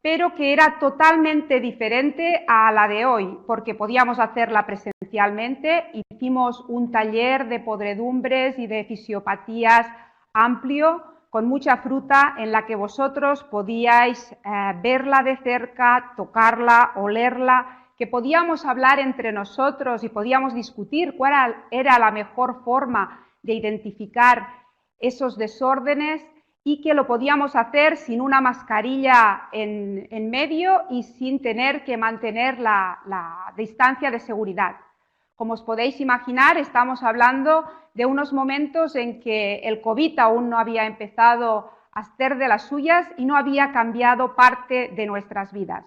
pero que era totalmente diferente a la de hoy, porque podíamos hacerla presencialmente. Hicimos un taller de podredumbres y de fisiopatías amplio, con mucha fruta, en la que vosotros podíais verla de cerca, tocarla, olerla, que podíamos hablar entre nosotros y podíamos discutir cuál era la mejor forma de identificar esos desórdenes, y que lo podíamos hacer sin una mascarilla en medio y sin tener que mantener la distancia de seguridad. Como os podéis imaginar, estamos hablando de unos momentos en que el COVID aún no había empezado a hacer de las suyas y no había cambiado parte de nuestras vidas.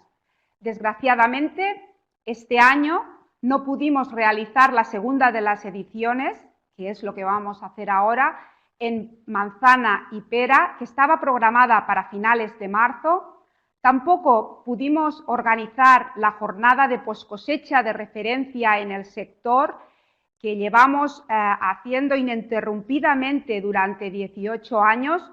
Desgraciadamente, este año no pudimos realizar la segunda de las ediciones, que es lo que vamos a hacer ahora, en manzana y pera, que estaba programada para finales de marzo. Tampoco pudimos organizar la jornada de poscosecha de referencia en el sector, que llevamos haciendo ininterrumpidamente durante 18 años.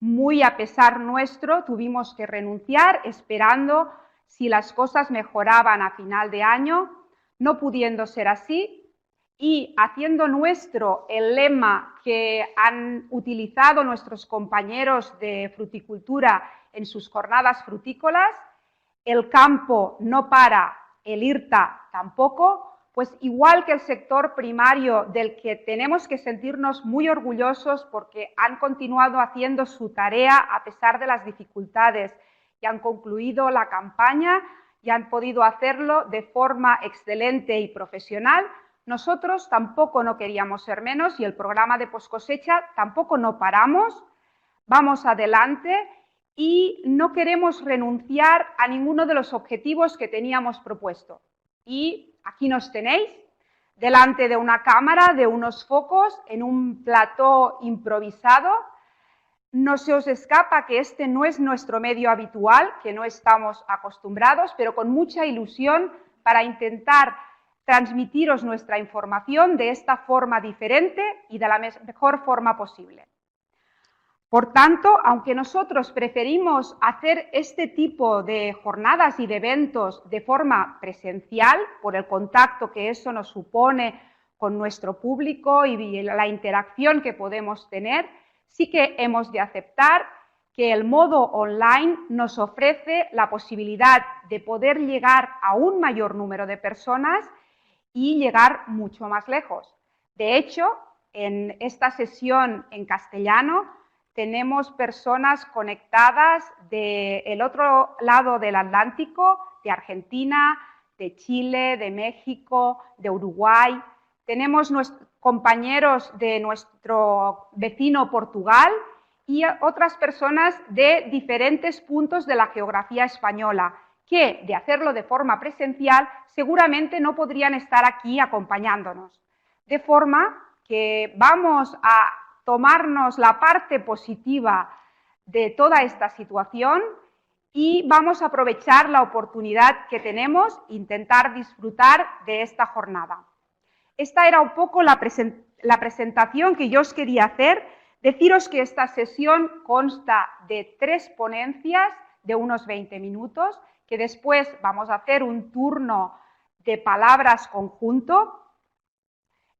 Muy a pesar nuestro, tuvimos que renunciar, esperando si las cosas mejoraban a final de año. No pudiendo ser así, y haciendo nuestro el lema que han utilizado nuestros compañeros de fruticultura en sus jornadas frutícolas: el campo no para, el IRTA tampoco, pues igual que el sector primario, del que tenemos que sentirnos muy orgullosos porque han continuado haciendo su tarea a pesar de las dificultades y han concluido la campaña y han podido hacerlo de forma excelente y profesional, nosotros tampoco no queríamos ser menos, y el programa de poscosecha tampoco no paramos, vamos adelante y no queremos renunciar a ninguno de los objetivos que teníamos propuesto. Y aquí nos tenéis, delante de una cámara, de unos focos, en un plató improvisado. No se os escapa que este no es nuestro medio habitual, que no estamos acostumbrados, pero con mucha ilusión para intentar transmitiros nuestra información de esta forma diferente y de la mejor forma posible. Por tanto, aunque nosotros preferimos hacer este tipo de jornadas y de eventos de forma presencial, por el contacto que eso nos supone con nuestro público y la interacción que podemos tener, sí que hemos de aceptar que el modo online nos ofrece la posibilidad de poder llegar a un mayor número de personas y llegar mucho más lejos. De hecho, en esta sesión en castellano tenemos personas conectadas del otro lado del Atlántico, de Argentina, de Chile, de México, de Uruguay. Tenemos compañeros de nuestro vecino Portugal y otras personas de diferentes puntos de la geografía española, que, de hacerlo de forma presencial, seguramente no podrían estar aquí acompañándonos. De forma que vamos a tomarnos la parte positiva de toda esta situación y vamos a aprovechar la oportunidad que tenemos, intentar disfrutar de esta jornada. Esta era un poco la presentación que yo os quería hacer. Deciros que esta sesión consta de 3 ponencias de unos 20 minutos, que después vamos a hacer un turno de palabras conjunto.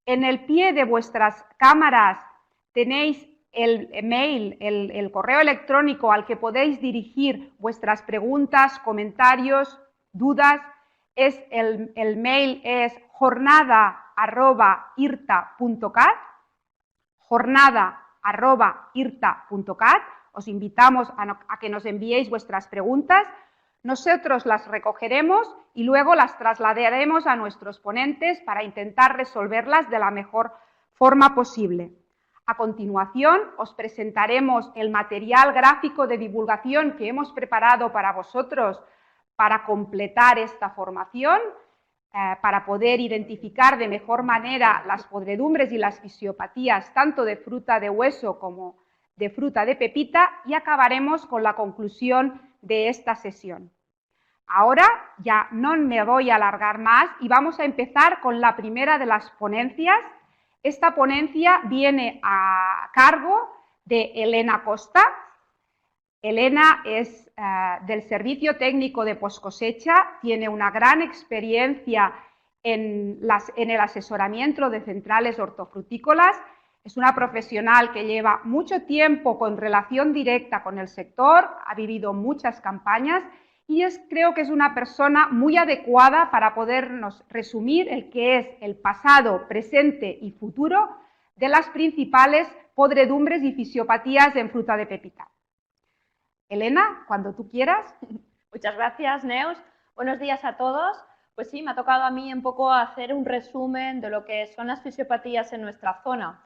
En el pie de vuestras cámaras tenéis el mail, el correo electrónico al que podéis dirigir vuestras preguntas, comentarios, dudas. El mail es jornada@irta.cat, jornada@irta.cat. Os invitamos a que nos enviéis vuestras preguntas. Nosotros las recogeremos y luego las trasladaremos a nuestros ponentes para intentar resolverlas de la mejor forma posible. A continuación, os presentaremos el material gráfico de divulgación que hemos preparado para vosotros para completar esta formación, para poder identificar de mejor manera las podredumbres y las fisiopatías tanto de fruta de hueso como de fruta de pepita, y acabaremos con la conclusión de esta sesión. Ahora ya no me voy a alargar más y vamos a empezar con la primera de las ponencias. Esta ponencia viene a cargo de Elena Costa. Elena es del Servicio Técnico de Poscosecha, tiene una gran experiencia en el asesoramiento de centrales hortofrutícolas, es una profesional que lleva mucho tiempo con relación directa con el sector, ha vivido muchas campañas y creo que es una persona muy adecuada para podernos resumir el que es el pasado, presente y futuro de las principales podredumbres y fisiopatías en fruta de pepita. Elena, cuando tú quieras. Muchas gracias, Neus. Buenos días a todos. Pues sí, me ha tocado a mí un poco hacer un resumen de lo que son las fisiopatías en nuestra zona.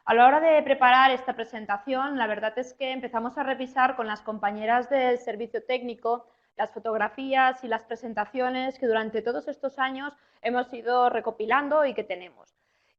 A la hora de preparar esta presentación, la verdad es que empezamos a revisar con las compañeras del servicio técnico las fotografías y las presentaciones que durante todos estos años hemos ido recopilando y que tenemos.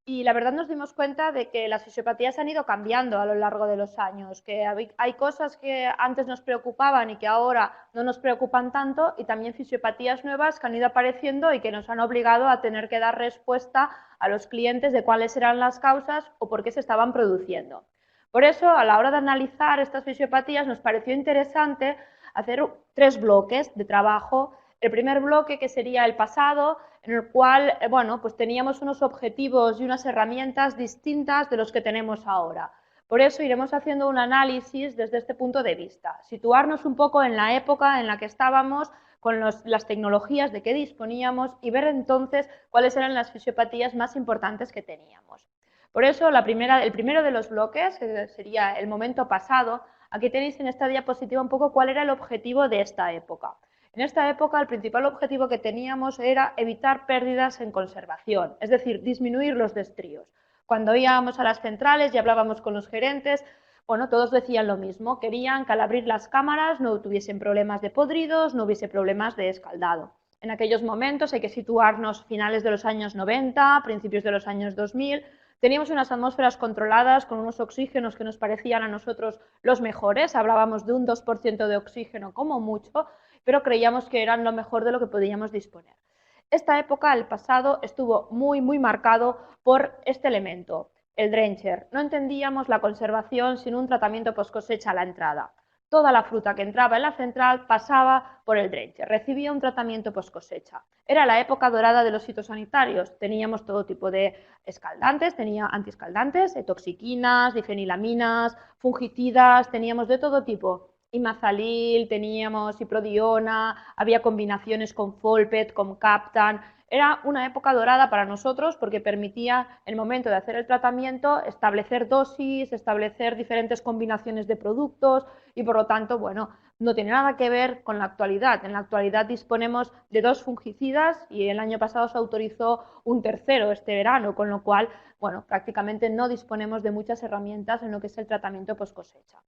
Y la verdad nos dimos cuenta de que las fisiopatías han ido cambiando a lo largo de los años, que hay cosas que antes nos preocupaban y que ahora no nos preocupan tanto, y también fisiopatías nuevas que han ido apareciendo y que nos han obligado a tener que dar respuesta a los clientes de cuáles eran las causas o por qué se estaban produciendo. Por eso, a la hora de analizar estas fisiopatías, nos pareció interesante hacer 3 bloques de trabajo. El primer bloque, que sería el pasado, en el cual bueno, pues teníamos unos objetivos y unas herramientas distintas de los que tenemos ahora. Por eso iremos haciendo un análisis desde este punto de vista, situarnos un poco en la época en la que estábamos, con las tecnologías de que disponíamos y ver entonces cuáles eran las fisiopatías más importantes que teníamos. Por eso el primero de los bloques, sería el momento pasado. Aquí tenéis en esta diapositiva un poco cuál era el objetivo de esta época. En esta época el principal objetivo que teníamos era evitar pérdidas en conservación, es decir, disminuir los destríos. Cuando íbamos a las centrales y hablábamos con los gerentes, bueno, todos decían lo mismo, querían que al abrir las cámaras no tuviesen problemas de podridos, no hubiese problemas de escaldado. En aquellos momentos, hay que situarnos finales de los años 90, principios de los años 2000, teníamos unas atmósferas controladas con unos oxígenos que nos parecían a nosotros los mejores, hablábamos de un 2% de oxígeno como mucho, pero creíamos que eran lo mejor de lo que podíamos disponer. Esta época, el pasado, estuvo muy marcado por este elemento, el drencher. No entendíamos la conservación sin un tratamiento post cosecha a la entrada. Toda la fruta que entraba en la central pasaba por el drencher, recibía un tratamiento post cosecha. Era la época dorada de los fitosanitarios, teníamos todo tipo de escaldantes, tenía antiescaldantes, toxiquinas, difenilaminas, fungicidas, teníamos de todo tipo. Imazalil, teníamos iprodiona, había combinaciones con Folpet, con Captan. Era una época dorada para nosotros porque permitía, en el momento de hacer el tratamiento, establecer dosis, establecer diferentes combinaciones de productos y, por lo tanto, bueno, no tiene nada que ver con la actualidad. En la actualidad disponemos de 2 fungicidas y el año pasado se autorizó un tercero este verano, con lo cual, bueno, prácticamente no disponemos de muchas herramientas en lo que es el tratamiento post cosecha.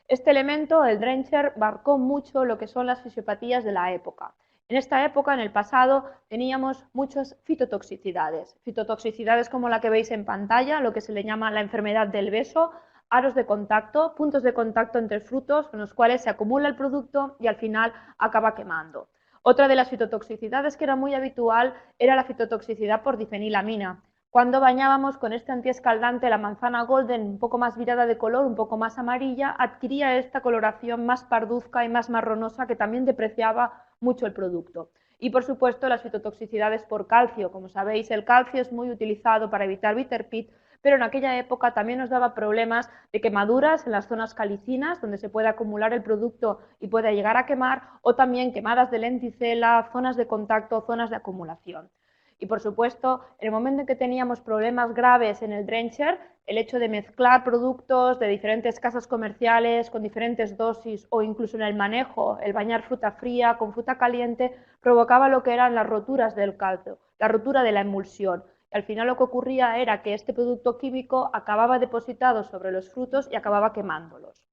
Este elemento, el drencher, marcó mucho lo que son las fisiopatías de la época. En esta época, en el pasado, teníamos muchas fitotoxicidades como la que veis en pantalla, lo que se le llama la enfermedad del beso, aros de contacto, puntos de contacto entre frutos en los cuales se acumula el producto y al final acaba quemando. Otra de las fitotoxicidades que era muy habitual era la fitotoxicidad por difenilamina. Cuando bañábamos con este antiescaldante, la manzana golden un poco más virada de color, un poco más amarilla, adquiría esta coloración más parduzca y más marronosa que también depreciaba mucho el producto. Y por supuesto las fitotoxicidades por calcio. Como sabéis, el calcio es muy utilizado para evitar bitter pit, pero en aquella época también nos daba problemas de quemaduras en las zonas calicinas, donde se puede acumular el producto y puede llegar a quemar, o también quemadas de lenticela, zonas de contacto, zonas de acumulación. Y por supuesto, en el momento en que teníamos problemas graves en el drencher, el hecho de mezclar productos de diferentes casas comerciales con diferentes dosis o incluso en el manejo, el bañar fruta fría con fruta caliente, provocaba lo que eran las roturas del calcio, la rotura de la emulsión. Y al final lo que ocurría era que este producto químico acababa depositado sobre los frutos y acababa quemándolos.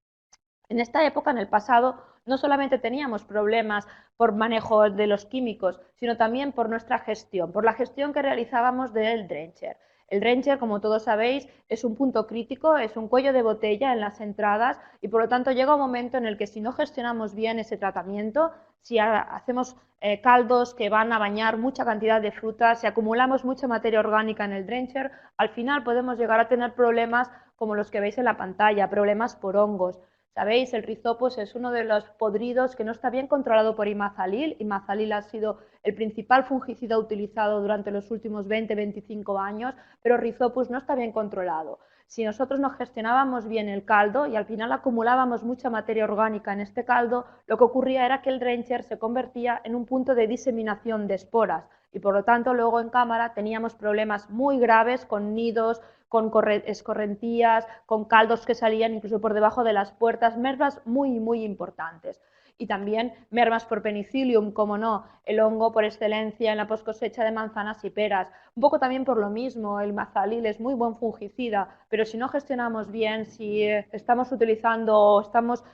En esta época, en el pasado, no solamente teníamos problemas por manejo de los químicos, sino también por nuestra gestión, por la gestión que realizábamos del drencher. El drencher, como todos sabéis, es un punto crítico, es un cuello de botella en las entradas y por lo tanto llega un momento en el que si no gestionamos bien ese tratamiento, si hacemos caldos que van a bañar mucha cantidad de frutas, si acumulamos mucha materia orgánica en el drencher, al final podemos llegar a tener problemas como los que veis en la pantalla, problemas por hongos. Sabéis, el Rhizopus es uno de los podridos que no está bien controlado por Imazalil. Imazalil ha sido el principal fungicida utilizado durante los últimos 20-25 años, pero Rhizopus no está bien controlado. Si nosotros no gestionábamos bien el caldo y al final acumulábamos mucha materia orgánica en este caldo, lo que ocurría era que el drencher se convertía en un punto de diseminación de esporas y por lo tanto luego en cámara teníamos problemas muy graves con nidos, con escorrentías, con caldos que salían incluso por debajo de las puertas, mermas muy importantes. Y también mermas por penicillium, como no, el hongo por excelencia en la poscosecha de manzanas y peras. Un poco también por lo mismo, el Imazalil es muy buen fungicida, pero si no gestionamos bien, si estamos utilizando, estamos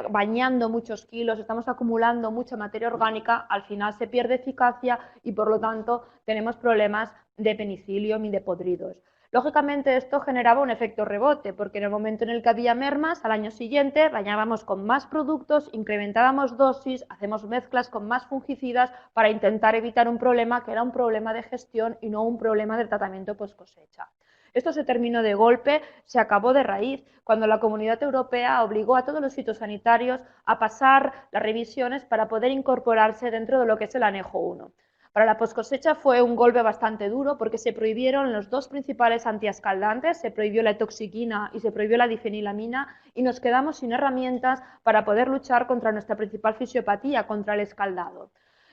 bañando muchos kilos, estamos acumulando mucha materia orgánica, al final se pierde eficacia y por lo tanto tenemos problemas de penicillium y de podridos. Lógicamente esto generaba un efecto rebote, porque en el momento en el que había mermas, al año siguiente bañábamos con más productos, incrementábamos dosis, hacemos mezclas con más fungicidas para intentar evitar un problema que era un problema de gestión y no un problema de tratamiento post cosecha. Esto se terminó de golpe, se acabó de raíz, cuando la Comunidad Europea obligó a todos los fitosanitarios a pasar las revisiones para poder incorporarse dentro de lo que es el anejo 1. Para la poscosecha fue un golpe bastante duro porque se prohibieron los dos principales antiescaldantes, se prohibió la etoxiquina y se prohibió la difenilamina y nos quedamos sin herramientas para poder luchar contra nuestra principal fisiopatía, contra el escaldado.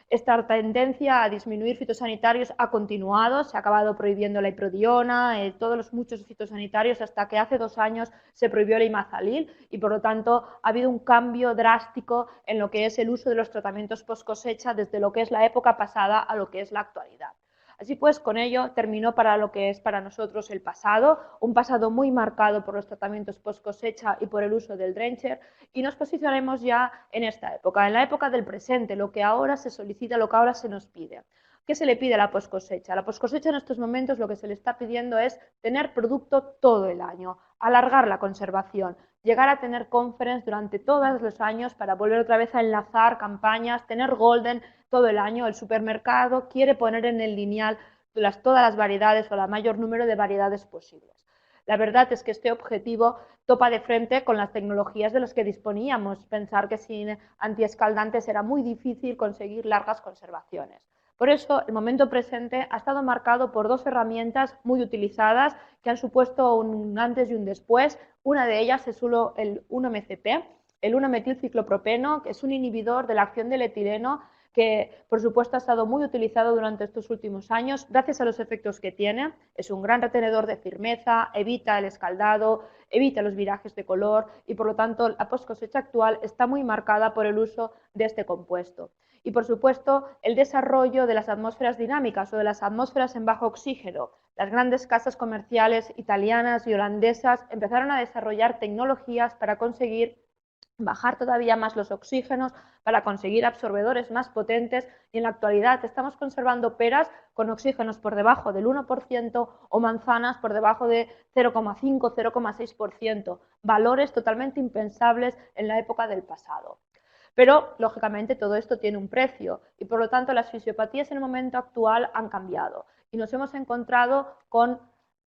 Esta tendencia a disminuir fitosanitarios ha continuado, se ha acabado prohibiendo la iprodiona, todos los muchos fitosanitarios, hasta que hace 2 años se prohibió el imazalil y por lo tanto ha habido un cambio drástico en lo que es el uso de los tratamientos post cosecha desde lo que es la época pasada a lo que es la actualidad. Así pues, con ello terminó para lo que es para nosotros el pasado, un pasado muy marcado por los tratamientos post cosecha y por el uso del drencher, y nos posicionaremos ya en esta época, en la época del presente, lo que ahora se solicita, lo que ahora se nos pide. ¿Qué se le pide a la post cosecha? A la post cosecha en estos momentos lo que se le está pidiendo es tener producto todo el año, alargar la conservación, llegar a tener conference durante todos los años para volver otra vez a enlazar campañas, tener golden todo el año. El supermercado quiere poner en el lineal todas las variedades o el mayor número de variedades posibles. La verdad es que este objetivo topa de frente con las tecnologías de las que disponíamos. Pensar que sin antiescaldantes era muy difícil conseguir largas conservaciones. Por eso, el momento presente ha estado marcado por 2 herramientas muy utilizadas que han supuesto un antes y un después. Una de ellas es el 1-MCP, el 1-metilciclopropeno, que es un inhibidor de la acción del etileno que por supuesto ha estado muy utilizado durante estos últimos años gracias a los efectos que tiene. Es un gran retenedor de firmeza, evita el escaldado, evita los virajes de color y por lo tanto la post cosecha actual está muy marcada por el uso de este compuesto. Y por supuesto el desarrollo de las atmósferas dinámicas o de las atmósferas en bajo oxígeno. Las grandes casas comerciales italianas y holandesas empezaron a desarrollar tecnologías para conseguir bajar todavía más los oxígenos, para conseguir absorbedores más potentes y en la actualidad estamos conservando peras con oxígenos por debajo del 1% o manzanas por debajo de 0,5-0,6%, valores totalmente impensables en la época del pasado. Pero, lógicamente, todo esto tiene un precio y, por lo tanto, las fisiopatías en el momento actual han cambiado y nos hemos encontrado con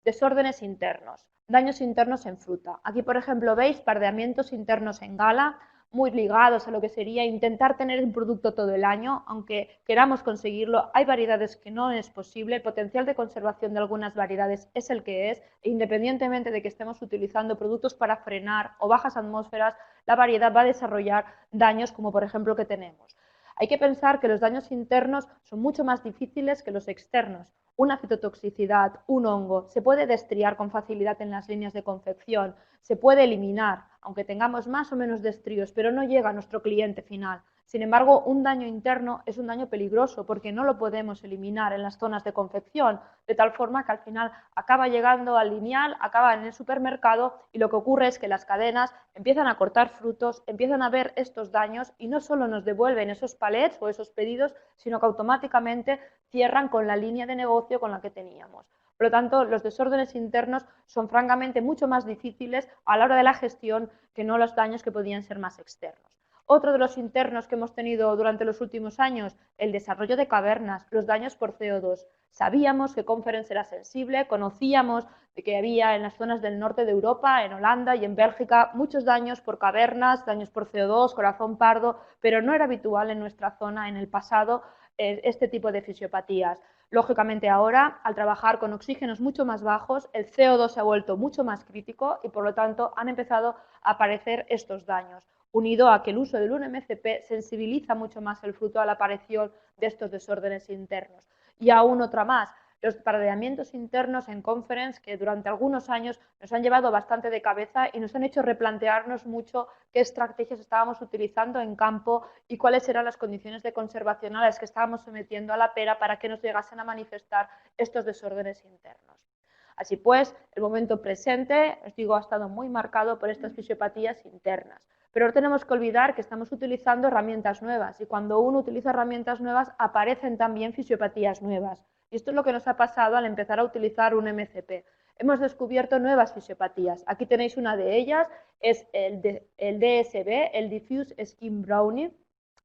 desórdenes internos, daños internos en fruta. Aquí, por ejemplo, veis pardeamientos internos en gala, muy ligados a lo que sería intentar tener un producto todo el año, aunque queramos conseguirlo, hay variedades que no es posible, el potencial de conservación de algunas variedades es el que es, e independientemente de que estemos utilizando productos para frenar o bajas atmósferas, la variedad va a desarrollar daños como por ejemplo que tenemos. Hay que pensar que los daños internos son mucho más difíciles que los externos. Una fitotoxicidad, un hongo, se puede destriar con facilidad en las líneas de confección, se puede eliminar, aunque tengamos más o menos destríos, pero no llega a nuestro cliente final. Sin embargo, un daño interno es un daño peligroso porque no lo podemos eliminar en las zonas de confección, de tal forma que al final acaba llegando al lineal, acaba en el supermercado y lo que ocurre es que las cadenas empiezan a cortar frutos, empiezan a ver estos daños y no solo nos devuelven esos palets o esos pedidos, sino que automáticamente cierran con la línea de negocio con la que teníamos. Por lo tanto, los desórdenes internos son francamente mucho más difíciles a la hora de la gestión que no los daños que podían ser más externos. Otro de los internos que hemos tenido durante los últimos años, el desarrollo de cavernas, los daños por CO2. Sabíamos que Conference era sensible, conocíamos de que había en las zonas del norte de Europa, en Holanda y en Bélgica, muchos daños por cavernas, daños por CO2, corazón pardo, pero no era habitual en nuestra zona en el pasado este tipo de fisiopatías. Lógicamente ahora, al trabajar con oxígenos mucho más bajos, el CO2 se ha vuelto mucho más crítico y por lo tanto han empezado a aparecer estos daños, unido a que el uso del 1-MCP sensibiliza mucho más el fruto a la aparición de estos desórdenes internos. Y aún otra más, los paralizamientos internos en Conference que durante algunos años nos han llevado bastante de cabeza y nos han hecho replantearnos mucho qué estrategias estábamos utilizando en campo y cuáles eran las condiciones de conservación a las que estábamos sometiendo a la pera para que nos llegasen a manifestar estos desórdenes internos. Así pues, el momento presente, os digo, ha estado muy marcado por estas fisiopatías internas. Pero no tenemos que olvidar que estamos utilizando herramientas nuevas y cuando uno utiliza herramientas nuevas aparecen también fisiopatías nuevas. Y esto es lo que nos ha pasado al empezar a utilizar un MCP. Hemos descubierto nuevas fisiopatías. Aquí tenéis una de ellas, es el DSB, el Diffuse Skin Browning.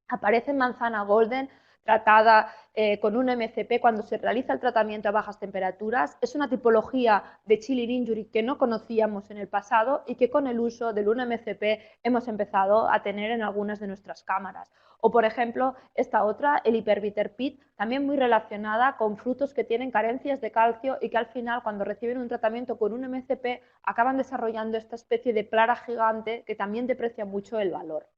Aparece en manzana golden, tratada con un MCP cuando se realiza el tratamiento a bajas temperaturas. Es una tipología de chilling injury que no conocíamos en el pasado y que con el uso del 1-MCP hemos empezado a tener en algunas de nuestras cámaras. O, por ejemplo, esta otra, el Hyperbitter Pit, también muy relacionada con frutos que tienen carencias de calcio y que al final, cuando reciben un tratamiento con un MCP, acaban desarrollando esta especie de plara gigante que también deprecia mucho el valor.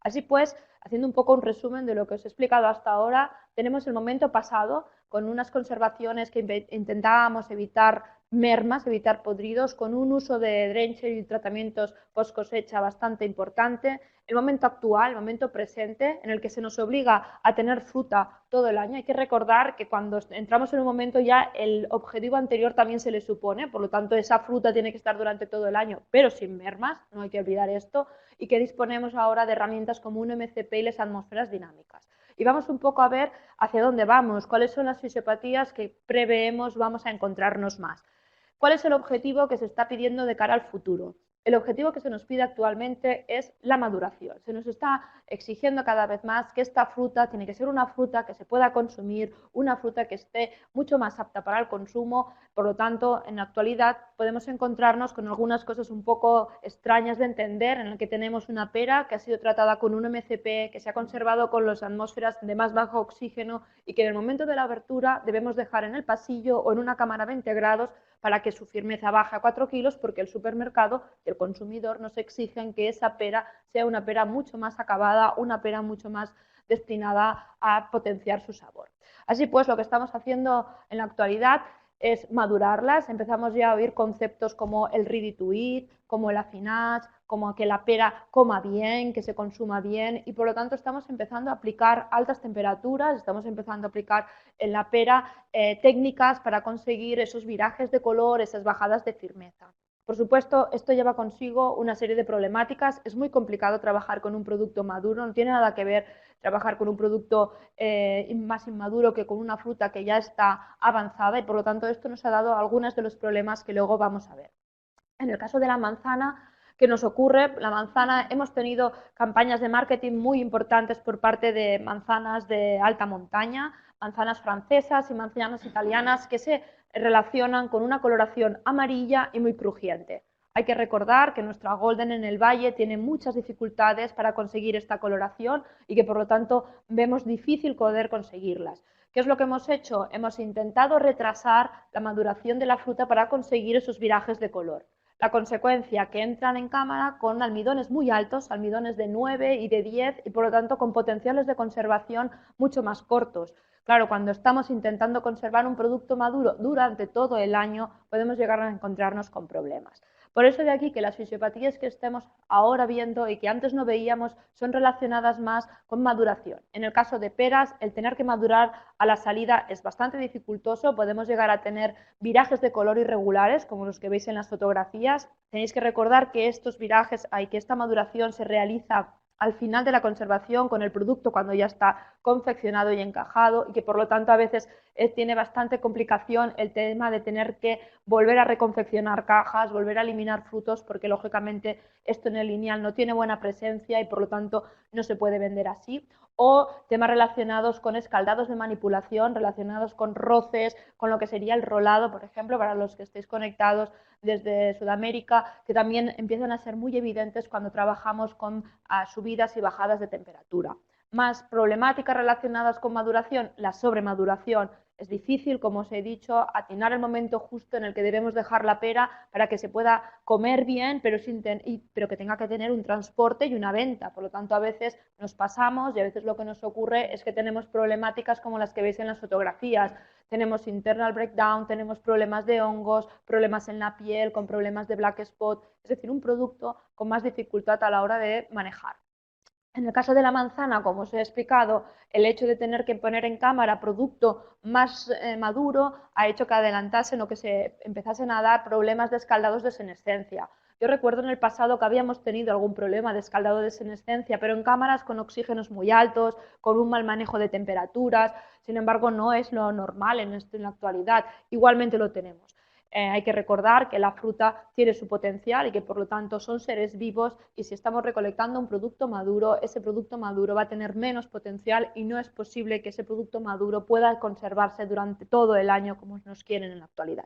Así pues, haciendo un poco un resumen de lo que os he explicado hasta ahora, tenemos el momento pasado con unas conservaciones que intentábamos evitar mermas, evitar podridos, con un uso de drencher y tratamientos post cosecha bastante importante. El momento actual, el momento presente, en el que se nos obliga a tener fruta todo el año. Hay que recordar que cuando entramos en un momento ya el objetivo anterior también se le supone, por lo tanto esa fruta tiene que estar durante todo el año, pero sin mermas, no hay que olvidar esto, y que disponemos ahora de herramientas como un MCP y las atmósferas dinámicas. Y vamos un poco a ver hacia dónde vamos, cuáles son las fisiopatías que preveemos vamos a encontrarnos más. ¿Cuál es el objetivo que se está pidiendo de cara al futuro? El objetivo que se nos pide actualmente es la maduración. Se nos está exigiendo cada vez más que esta fruta tiene que ser una fruta que se pueda consumir, una fruta que esté mucho más apta para el consumo. Por lo tanto, en la actualidad podemos encontrarnos con algunas cosas un poco extrañas de entender, en el que tenemos una pera que ha sido tratada con un MCP, que se ha conservado con las atmósferas de más bajo oxígeno y que en el momento de la abertura debemos dejar en el pasillo o en una cámara a 20 grados para que su firmeza baje a 4 kilos, porque el supermercado y el consumidor nos exigen que esa pera sea una pera mucho más acabada, una pera mucho más destinada a potenciar su sabor. Así pues, lo que estamos haciendo en la actualidad es madurarlas. Empezamos ya a oír conceptos como el ready to eat, como el affinage, como que la pera coma bien, que se consuma bien, y por lo tanto estamos empezando a aplicar altas temperaturas, estamos empezando a aplicar en la pera técnicas para conseguir esos virajes de color, esas bajadas de firmeza. Por supuesto, esto lleva consigo una serie de problemáticas. Es muy complicado trabajar con un producto maduro, no tiene nada que ver trabajar con un producto más inmaduro que con una fruta que ya está avanzada, y por lo tanto esto nos ha dado algunos de los problemas que luego vamos a ver. En el caso de la manzana, ¿qué nos ocurre? La manzana, hemos tenido campañas de marketing muy importantes por parte de manzanas de alta montaña, manzanas francesas y manzanas italianas que se relacionan con una coloración amarilla y muy crujiente. Hay que recordar que nuestra Golden en el Valle tiene muchas dificultades para conseguir esta coloración y que por lo tanto vemos difícil poder conseguirlas. ¿Qué es lo que hemos hecho? Hemos intentado retrasar la maduración de la fruta para conseguir esos virajes de color. La consecuencia, que entran en cámara con almidones muy altos, almidones de 9 y de 10 y por lo tanto con potenciales de conservación mucho más cortos. Claro, cuando estamos intentando conservar un producto maduro durante todo el año podemos llegar a encontrarnos con problemas. Por eso de aquí que las fisiopatías que estemos ahora viendo y que antes no veíamos son relacionadas más con maduración. En el caso de peras, el tener que madurar a la salida es bastante dificultoso, podemos llegar a tener virajes de color irregulares, como los que veis en las fotografías. Tenéis que recordar que estos virajes, que esta maduración se realiza al final de la conservación con el producto cuando ya está confeccionado y encajado, y que por lo tanto a veces tiene bastante complicación el tema de tener que volver a reconfeccionar cajas, volver a eliminar frutos, porque lógicamente esto en el lineal no tiene buena presencia y por lo tanto no se puede vender así. O temas relacionados con escaldados de manipulación, relacionados con roces, con lo que sería el rolado, por ejemplo, para los que estéis conectados desde Sudamérica, que también empiezan a ser muy evidentes cuando trabajamos con subidas y bajadas de temperatura. Más problemáticas relacionadas con maduración, la sobremaduración. Es difícil, como os he dicho, atinar el momento justo en el que debemos dejar la pera para que se pueda comer bien, pero que tenga que tener un transporte y una venta. Por lo tanto, a veces nos pasamos y a veces lo que nos ocurre es que tenemos problemáticas como las que veis en las fotografías. Tenemos internal breakdown, tenemos problemas de hongos, problemas en la piel, con problemas de black spot, es decir, un producto con más dificultad a la hora de manejar. En el caso de la manzana, como os he explicado, el hecho de tener que poner en cámara producto más maduro ha hecho que adelantasen o que se empezasen a dar problemas de escaldados de senescencia. Yo recuerdo en el pasado que habíamos tenido algún problema de escaldado de senescencia, pero en cámaras con oxígenos muy altos, con un mal manejo de temperaturas. Sin embargo, no es lo normal en la actualidad. Igualmente lo tenemos. Hay que recordar que la fruta tiene su potencial y que por lo tanto son seres vivos, y si estamos recolectando un producto maduro, ese producto maduro va a tener menos potencial y no es posible que ese producto maduro pueda conservarse durante todo el año como nos quieren en la actualidad.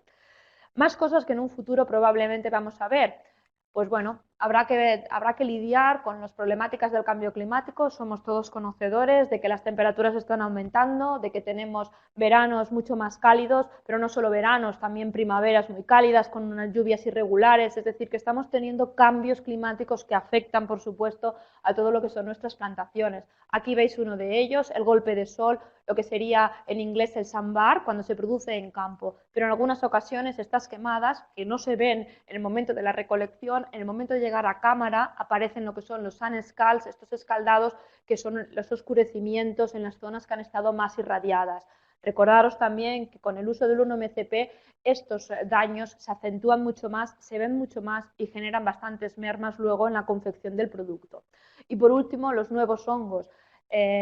Más cosas que en un futuro probablemente vamos a ver. Pues bueno, habrá que lidiar con las problemáticas del cambio climático. Somos todos conocedores de que las temperaturas están aumentando, de que tenemos veranos mucho más cálidos, pero no solo veranos, también primaveras muy cálidas con unas lluvias irregulares. Es decir, que estamos teniendo cambios climáticos que afectan, por supuesto, a todo lo que son nuestras plantaciones. Aquí veis uno de ellos, el golpe de sol, lo que sería en inglés el sunbar, cuando se produce en campo. Pero en algunas ocasiones estas quemadas, que no se ven en el momento de la recolección, en el momento de llegar a cámara, aparecen lo que son los sun scalds, estos escaldados que son los oscurecimientos en las zonas que han estado más irradiadas. Recordaros también que con el uso del 1-MCP estos daños se acentúan mucho más, se ven mucho más y generan bastantes mermas luego en la confección del producto. Y por último, los nuevos hongos.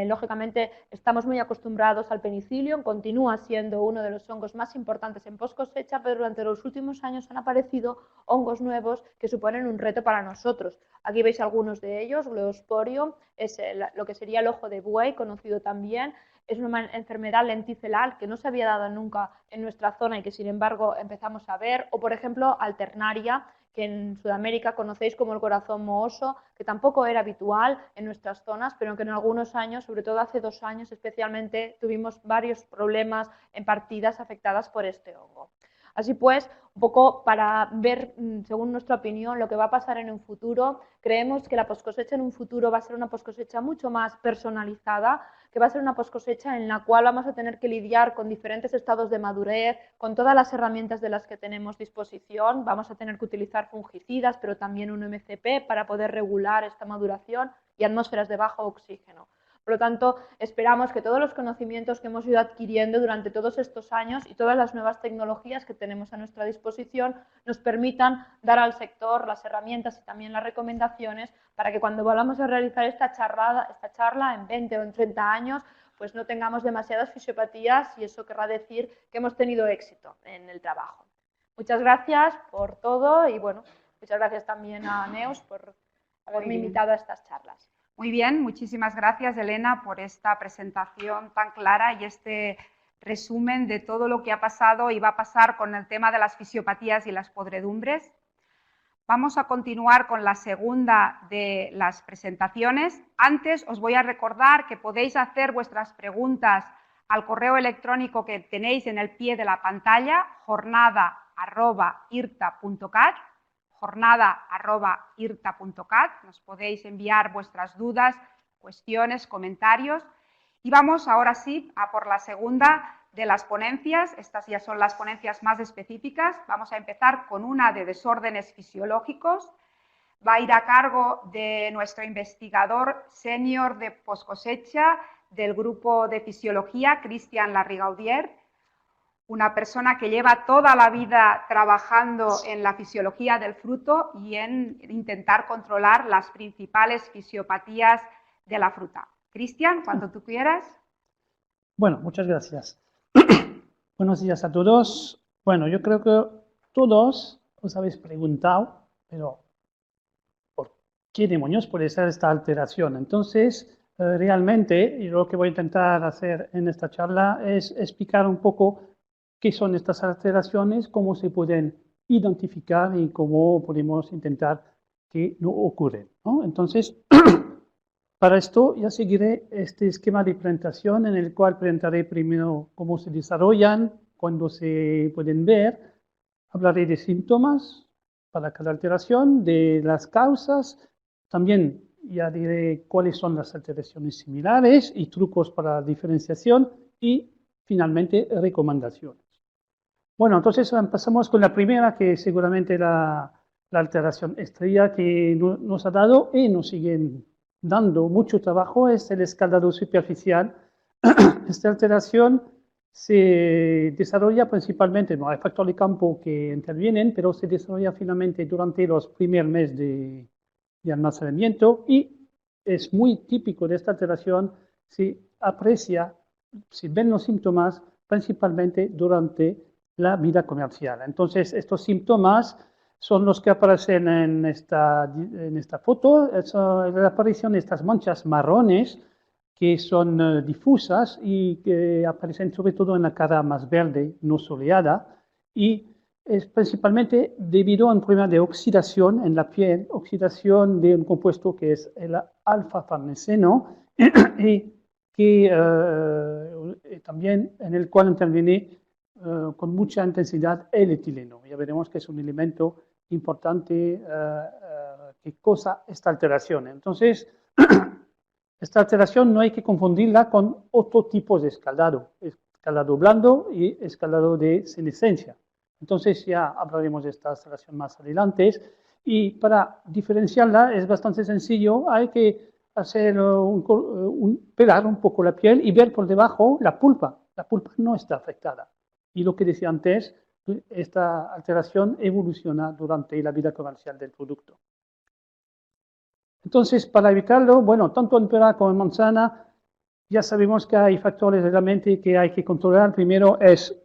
Lógicamente estamos muy acostumbrados al penicillium, continúa siendo uno de los hongos más importantes en post cosecha, pero durante los últimos años han aparecido hongos nuevos que suponen un reto para nosotros. Aquí veis algunos de ellos. Gliosporium es lo que sería el ojo de buey, conocido también. Es una enfermedad lenticelar que no se había dado nunca en nuestra zona y que sin embargo empezamos a ver. O por ejemplo Alternaria, que en Sudamérica conocéis como el corazón mohoso, que tampoco era habitual en nuestras zonas, pero que en algunos años, sobre todo hace 2 años especialmente, tuvimos varios problemas en partidas afectadas por este hongo. Así pues, un poco para ver, según nuestra opinión, lo que va a pasar en un futuro, creemos que la poscosecha en un futuro va a ser una poscosecha mucho más personalizada, que va a ser una poscosecha en la cual vamos a tener que lidiar con diferentes estados de madurez, con todas las herramientas de las que tenemos disposición. Vamos a tener que utilizar fungicidas, pero también un MCP para poder regular esta maduración, y atmósferas de bajo oxígeno. Por lo tanto, esperamos que todos los conocimientos que hemos ido adquiriendo durante todos estos años y todas las nuevas tecnologías que tenemos a nuestra disposición nos permitan dar al sector las herramientas y también las recomendaciones para que cuando volvamos a realizar esta charla en 20 o en 30 años, pues no tengamos demasiadas fisiopatías, y eso querrá decir que hemos tenido éxito en el trabajo. Muchas gracias por todo y bueno, muchas gracias también a Neus por haberme invitado a estas charlas. Muy bien, muchísimas gracias, Elena, por esta presentación tan clara y este resumen de todo lo que ha pasado y va a pasar con el tema de las fisiopatías y las podredumbres. Vamos a continuar con la segunda de las presentaciones. Antes os voy a recordar que podéis hacer vuestras preguntas al correo electrónico que tenéis en el pie de la pantalla, jornada@irta.cat. jornada@irta.cat. Nos podéis enviar vuestras dudas, cuestiones, comentarios. Y vamos ahora sí a por la segunda de las ponencias. Estas ya son las ponencias más específicas. Vamos a empezar con una de desórdenes fisiológicos. Va a ir a cargo de nuestro investigador senior de poscosecha del grupo de fisiología, Christian Larrigaudier. una persona que lleva toda la vida trabajando en la fisiología del fruto y en intentar controlar las principales fisiopatías de la fruta. Cristian, cuando tú quieras. Bueno, muchas gracias. Buenos días a todos. Bueno, yo creo que todos os habéis preguntado, pero ¿por qué demonios puede ser esta alteración? Entonces, realmente, y lo que voy a intentar hacer en esta charla es explicar un poco qué son estas alteraciones, cómo se pueden identificar y cómo podemos intentar que no ocurren, ¿no? Entonces, para esto ya seguiré este esquema de presentación en el cual presentaré primero cómo se desarrollan, cuándo se pueden ver, hablaré de síntomas para cada alteración, de las causas, también ya diré cuáles son las alteraciones similares y trucos para diferenciación y finalmente recomendaciones. Bueno, entonces empezamos con la primera, que seguramente la alteración estrella que nos ha dado y nos siguen dando mucho trabajo es el escaldado superficial. Esta alteración se desarrolla principalmente, no hay factores de campo que intervienen, pero se desarrolla finalmente durante los primeros meses de almacenamiento y es muy típico de esta alteración, se aprecia, se ven los síntomas principalmente durante la vida comercial. Entonces, estos síntomas son los que aparecen en esta foto, es la aparición de estas manchas marrones que son difusas y que aparecen sobre todo en la cara más verde, no soleada, y es principalmente debido a un problema de oxidación en la piel, oxidación de un compuesto que es el alfa-farneseno, y que también en el cual interviene con mucha intensidad el etileno. Ya veremos que es un elemento importante que causa esta alteración. Entonces, esta alteración no hay que confundirla con otro tipo de escaldado, escaldado blando y escaldado de senescencia. Entonces ya hablaremos de esta alteración más adelante. Y para diferenciarla es bastante sencillo, hay que hacer pelar un poco la piel y ver por debajo la pulpa. La pulpa no está afectada. Y lo que decía antes, esta alteración evoluciona durante la vida comercial del producto. Entonces, para evitarlo, bueno, tanto en pera como en manzana, ya sabemos que hay factores realmente que hay que controlar. Primero es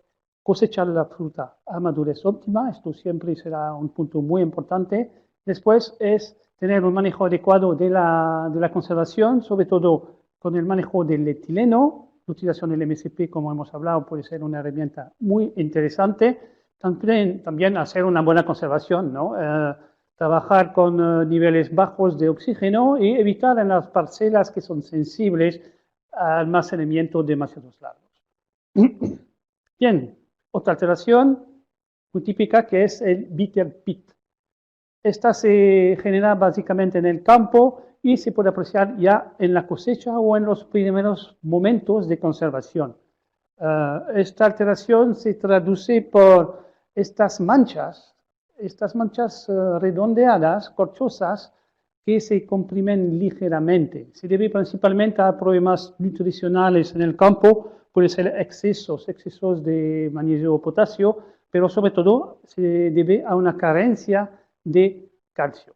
cosechar la fruta a madurez óptima, esto siempre será un punto muy importante. Después es tener un manejo adecuado de la conservación, sobre todo con el manejo del etileno. La utilización del MSP, como hemos hablado, puede ser una herramienta muy interesante. También hacer una buena conservación, ¿no? Trabajar con niveles bajos de oxígeno y evitar en las parcelas que son sensibles a almacenamiento demasiado largos. Bien, otra alteración muy típica que es el bitter pit. Esta se genera básicamente en el campo y se puede apreciar ya en la cosecha o en los primeros momentos de conservación. Esta alteración se traduce por estas manchas redondeadas, corchosas, que se comprimen ligeramente. Se debe principalmente a problemas nutricionales en el campo, puede ser excesos de magnesio o potasio, pero sobre todo se debe a una carencia de calcio.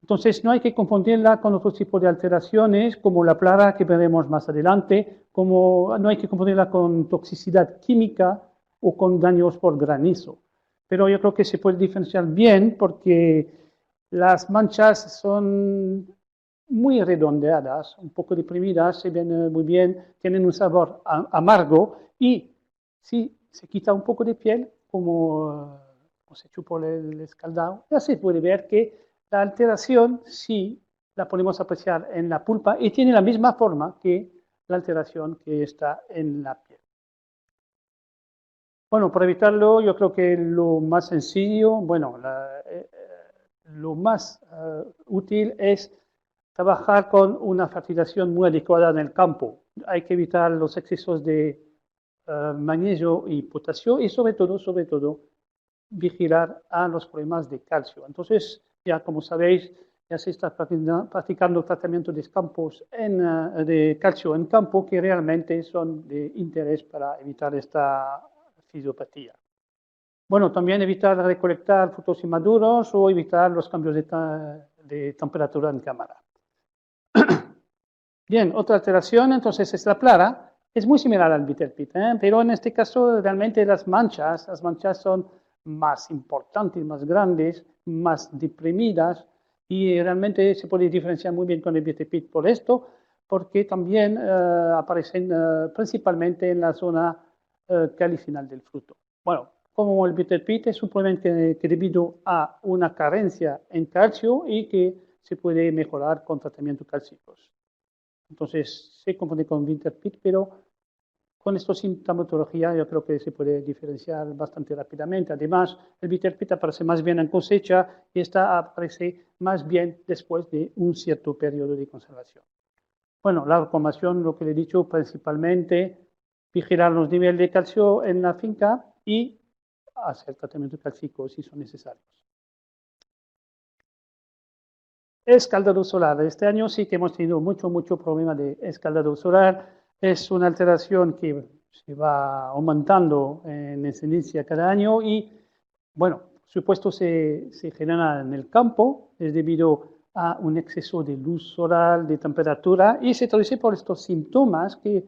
Entonces no hay que confundirla con otro tipo de alteraciones como la plaga que veremos más adelante, no hay que confundirla con toxicidad química o con daños por granizo. Pero yo creo que se puede diferenciar bien porque las manchas son muy redondeadas, un poco deprimidas, se ven muy bien, tienen un sabor amargo y si se quita un poco de piel, como se chupó el escaldado, ya se puede ver que la alteración sí la podemos apreciar en la pulpa y tiene la misma forma que la alteración que está en la piel. Bueno, para evitarlo, yo creo que lo más sencillo, bueno, lo más útil es trabajar con una fertilización muy adecuada en el campo. Hay que evitar los excesos de magnesio y potasio y sobre todo, vigilar a los problemas de calcio. Entonces, ya como sabéis, ya se está practicando tratamiento de campos de calcio en campo que realmente son de interés para evitar esta fisiopatía. Bueno, también evitar recolectar frutos inmaduros o evitar los cambios de temperatura en cámara. Bien, otra alteración entonces es la plaga. Es muy similar al bitter pit, pero en este caso realmente las manchas son más importantes, más grandes, más deprimidas y realmente se puede diferenciar muy bien con el bitter pit por esto, porque también aparecen principalmente en la zona calicinal del fruto. Bueno, como el bitter pit es un problema que debido a una carencia en calcio y que se puede mejorar con tratamientos cálcicos. Entonces, se confunde con bitter pit, pero con esta sintomatología yo creo que se puede diferenciar bastante rápidamente. Además, el bitter pit aparece más bien en cosecha y esta aparece más bien después de un cierto periodo de conservación. Bueno, la recomendación, lo que le he dicho, principalmente vigilar los niveles de calcio en la finca y hacer tratamiento cálcico si son necesarios. Escaldado solar. Este año sí que hemos tenido mucho problema de escaldado solar. Es una alteración que se va aumentando en incidencia cada año y, bueno, por supuesto se genera en el campo, es debido a un exceso de luz solar, de temperatura y se traduce por estos síntomas que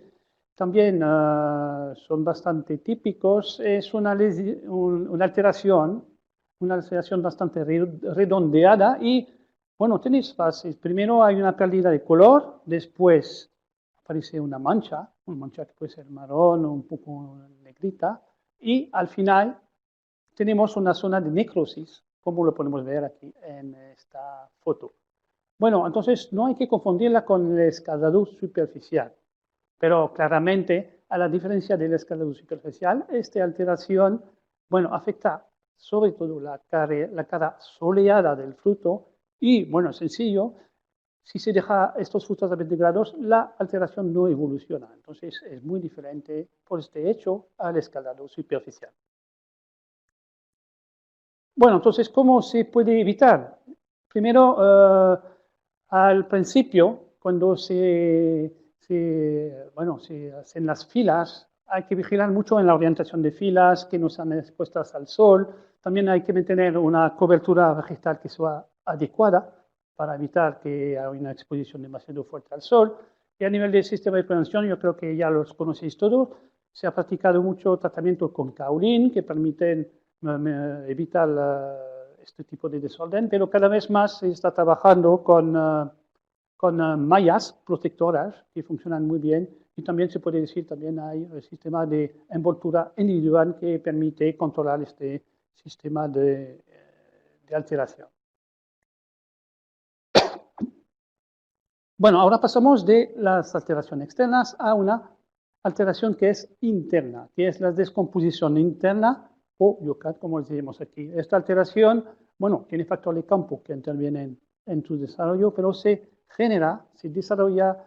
también son bastante típicos. Es una alteración bastante redondeada y bueno, tenéis fases. Primero hay una pérdida de color, después aparece una mancha que puede ser marrón o un poco negrita, y al final tenemos una zona de necrosis, como lo podemos ver aquí en esta foto. Bueno, entonces no hay que confundirla con el escaldado superficial, pero claramente, a la diferencia del escaldado superficial, esta alteración, bueno, afecta sobre todo la cara soleada del fruto. Y, bueno, sencillo, si se deja estos frutos a 20 grados, la alteración no evoluciona. Entonces, es muy diferente por este hecho al escaldado superficial. Bueno, entonces, ¿cómo se puede evitar? Primero, al principio, cuando se hacen las filas, hay que vigilar mucho en la orientación de filas, que no sean expuestas al sol. También hay que mantener una cobertura vegetal que sea adecuada para evitar que haya una exposición demasiado fuerte al sol. Y a nivel del sistema de prevención, yo creo que ya los conocéis todos, se ha practicado mucho tratamiento con kaolin, que permiten evitar este tipo de desorden, pero cada vez más se está trabajando con mallas protectoras que funcionan muy bien y también se puede decir, también hay el sistema de envoltura individual que permite controlar este sistema de alteración. Bueno, ahora pasamos de las alteraciones externas a una alteración que es interna, que es la descomposición interna o YOCAT, como decimos aquí. Esta alteración, bueno, tiene factores de campo que intervienen en su desarrollo, pero se desarrolla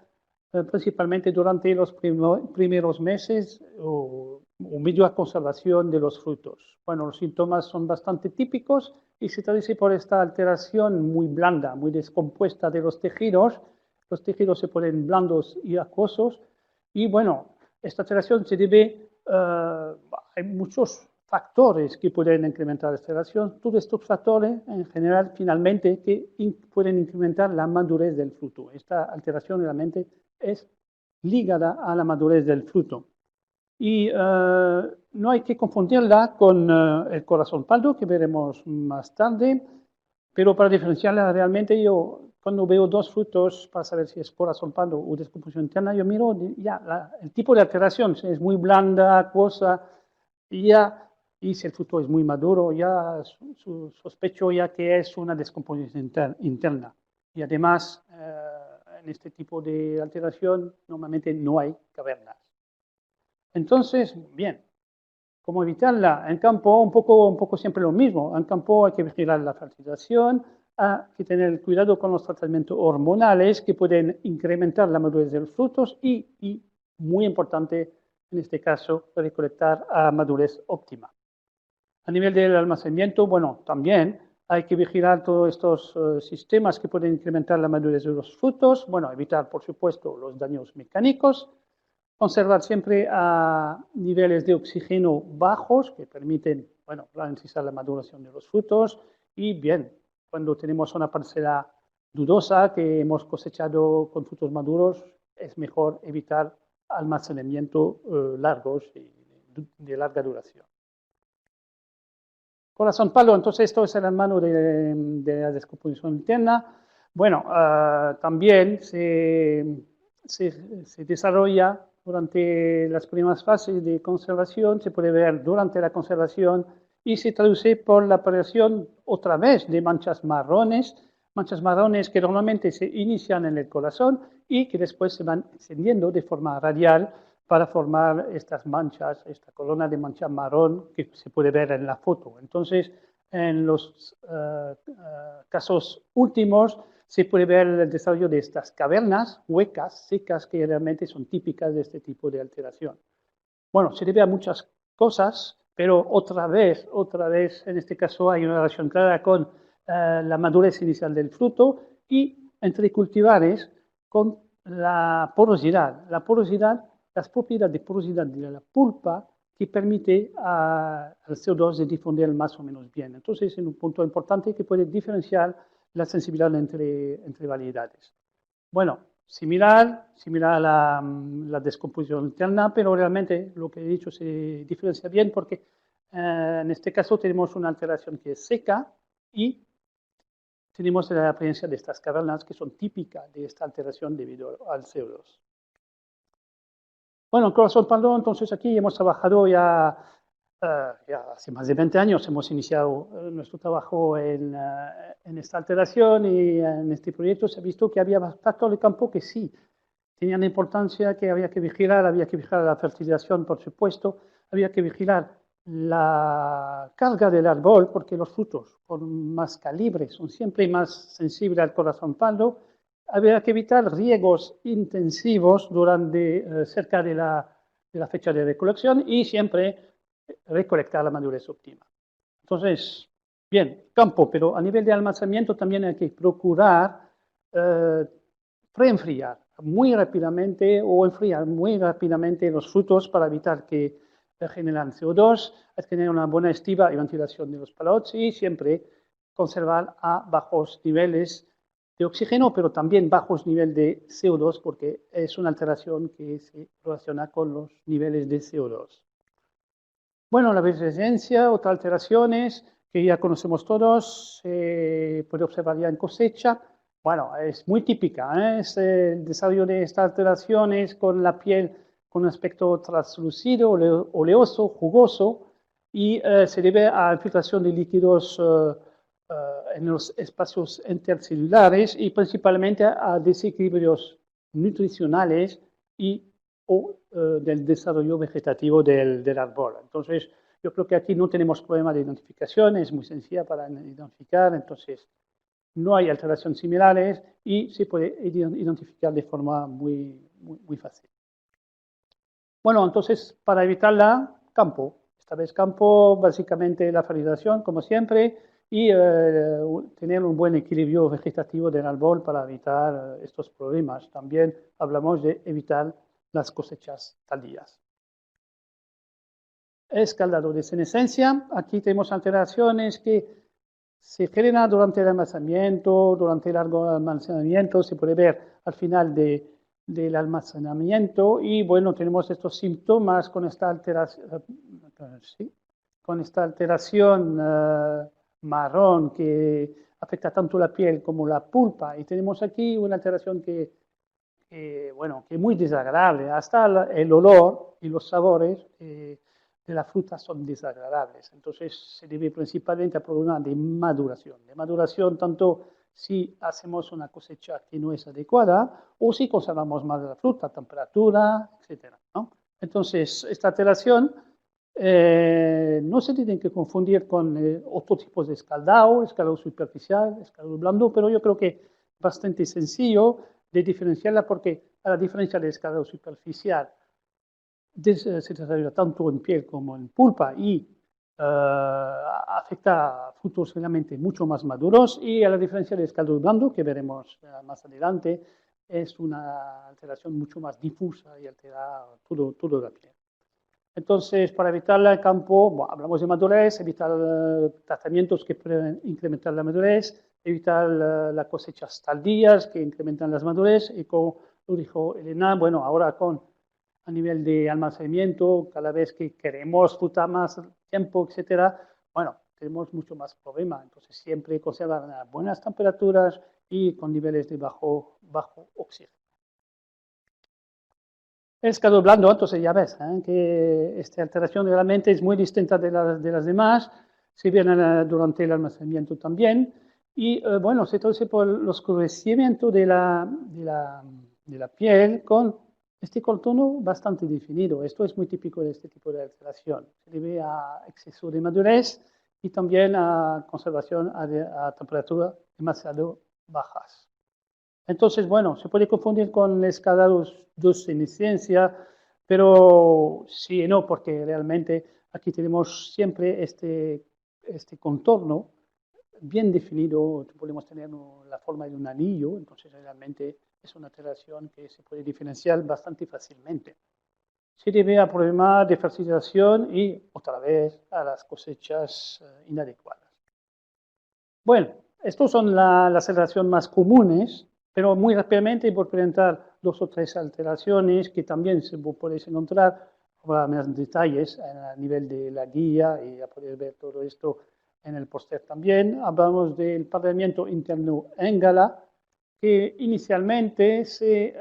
principalmente durante los primeros meses o media conservación de los frutos. Bueno, los síntomas son bastante típicos y se traduce por esta alteración muy blanda, muy descompuesta de los tejidos. Los tejidos se ponen blandos y acuosos y, bueno, esta alteración se debe, hay muchos factores que pueden incrementar esta alteración. Todos estos factores, en general, finalmente, que pueden incrementar la madurez del fruto. Esta alteración realmente es ligada a la madurez del fruto. Y no hay que confundirla con el corazón pardo, que veremos más tarde, pero para diferenciarla realmente yo, cuando veo dos frutos, para saber si es corazón pardo o descomposición interna, yo miro ya el tipo de alteración, si es muy blanda, acuosa, y si el fruto es muy maduro, ya sospecho ya que es una descomposición interna. Y además, en este tipo de alteración, normalmente no hay cavernas. Entonces, bien, ¿cómo evitarla? En campo, un poco siempre lo mismo. En campo hay que vigilar la fertilización, hay que tener cuidado con los tratamientos hormonales que pueden incrementar la madurez de los frutos y muy importante, en este caso, recolectar a madurez óptima. A nivel del almacenamiento, bueno, también hay que vigilar todos estos sistemas que pueden incrementar la madurez de los frutos. Bueno, evitar, por supuesto, los daños mecánicos. conservar siempre a niveles de oxígeno bajos que permiten, bueno, ralentizar la maduración de los frutos y bien, cuando tenemos una parcela dudosa que hemos cosechado con frutos maduros, es mejor evitar almacenamiento largos y de larga duración. Corazón palo, entonces esto es el hermano de la descomposición interna. Bueno, también se desarrolla durante las primeras fases de conservación, se puede ver durante la conservación y se traduce por la aparición otra vez de manchas marrones que normalmente se inician en el corazón y que después se van extendiendo de forma radial para formar estas manchas, esta columna de mancha marrón que se puede ver en la foto. Entonces, en los casos últimos, se puede ver el desarrollo de estas cavernas huecas, secas, que realmente son típicas de este tipo de alteración. Bueno, se debe a muchas cosas, pero otra vez, en este caso hay una relación clara con la madurez inicial del fruto y entre cultivares con la porosidad. Las propiedades de porosidad de la pulpa que permite al CO2 de difundir más o menos bien. Entonces, es un punto importante que puede diferenciar la sensibilidad entre variedades. Bueno, similar a la descomposición interna, pero realmente lo que he dicho se diferencia bien porque en este caso tenemos una alteración que es seca y tenemos la presencia de estas cavernas que son típicas de esta alteración debido al CO2. Bueno, corazón palo, entonces aquí hemos trabajado ya hace más de 20 años, hemos iniciado nuestro trabajo en esta alteración y en este proyecto se ha visto que había factores de campo que sí tenían importancia, que había que vigilar la fertilización, por supuesto, había que vigilar la carga del árbol, porque los frutos con más calibre son siempre más sensibles al corazón palo. Había que evitar riegos intensivos cerca de la fecha de recolección y siempre recolectar la madurez óptima. Entonces, bien, campo, pero a nivel de almacenamiento también hay que procurar preenfriar muy rápidamente o enfriar muy rápidamente los frutos para evitar que generan CO2, hay que tener una buena estiba y ventilación de los palots y siempre conservar a bajos niveles de oxígeno, pero también bajos niveles de CO2 porque es una alteración que se relaciona con los niveles de CO2. Bueno, la resistencia, otras alteraciones que ya conocemos todos, se puede observar ya en cosecha. Bueno, es muy típica, es el desarrollo de estas alteraciones con la piel con un aspecto translúcido, oleoso, jugoso, y se debe a infiltración de líquidos en los espacios intercelulares y principalmente a desequilibrios nutricionales o del desarrollo vegetativo del árbol. Entonces, yo creo que aquí no tenemos problema de identificación, es muy sencilla para identificar, entonces no hay alteraciones similares y se puede identificar de forma muy fácil. Bueno, entonces, para evitarla, campo. Esta vez campo, básicamente la fertilización, como siempre, y tener un buen equilibrio vegetativo del árbol para evitar estos problemas. También hablamos de evitar las cosechas tardías. Escaldado de senescencia. Aquí tenemos alteraciones que se generan durante el almacenamiento, durante el largo almacenamiento, se puede ver al final del almacenamiento y bueno, tenemos estos síntomas con esta alteración marrón que afecta tanto la piel como la pulpa y tenemos aquí una alteración que es muy desagradable, hasta el olor y los sabores de la fruta son desagradables. Entonces se debe principalmente a problemas de maduración tanto si hacemos una cosecha que no es adecuada o si conservamos más de la fruta, temperatura, etc., ¿no? Entonces esta alteración no se tiene que confundir con otros tipos de escaldado superficial, escaldado blando, pero yo creo que es bastante sencillo de diferenciarla porque a la diferencia del escaldado superficial se desarrolla tanto en piel como en pulpa y afecta a frutos realmente mucho más maduros y a la diferencia del escaldado blando que veremos más adelante es una alteración mucho más difusa y altera todo la piel. Entonces, para evitar el campo, bueno, hablamos de madurez, evitar tratamientos que pueden incrementar la madurez, evitar las cosechas tardías que incrementan las madurez, y como lo dijo Elena, bueno, ahora a nivel de almacenamiento, cada vez que queremos fruta más tiempo, etcétera, bueno, tenemos mucho más problema. Entonces, siempre conservar a buenas temperaturas y con niveles de bajo oxígeno. Es calor blando, entonces ya ves que esta alteración realmente es muy distinta de las demás, se viene durante el almacenamiento también, y bueno, se traduce por el oscurecimiento de la piel con este contorno bastante definido. Esto es muy típico de este tipo de alteración. Se debe a exceso de madurez y también a conservación a temperaturas demasiado bajas. Entonces, bueno, se puede confundir con escala 2 en ciencia, pero sí y no, porque realmente aquí tenemos siempre este contorno bien definido, podemos tener la forma de un anillo, entonces realmente es una alteración que se puede diferenciar bastante fácilmente. Se debe a problemas de fertilización y, otra vez, a las cosechas inadecuadas. Bueno, estas son las alteraciones más comunes, pero muy rápidamente voy a presentar 2 o 3 alteraciones que también se podéis encontrar, habrá más detalles a nivel de la guía y ya podéis ver todo esto en el póster también. Hablamos del paramiento interno en gala, que inicialmente se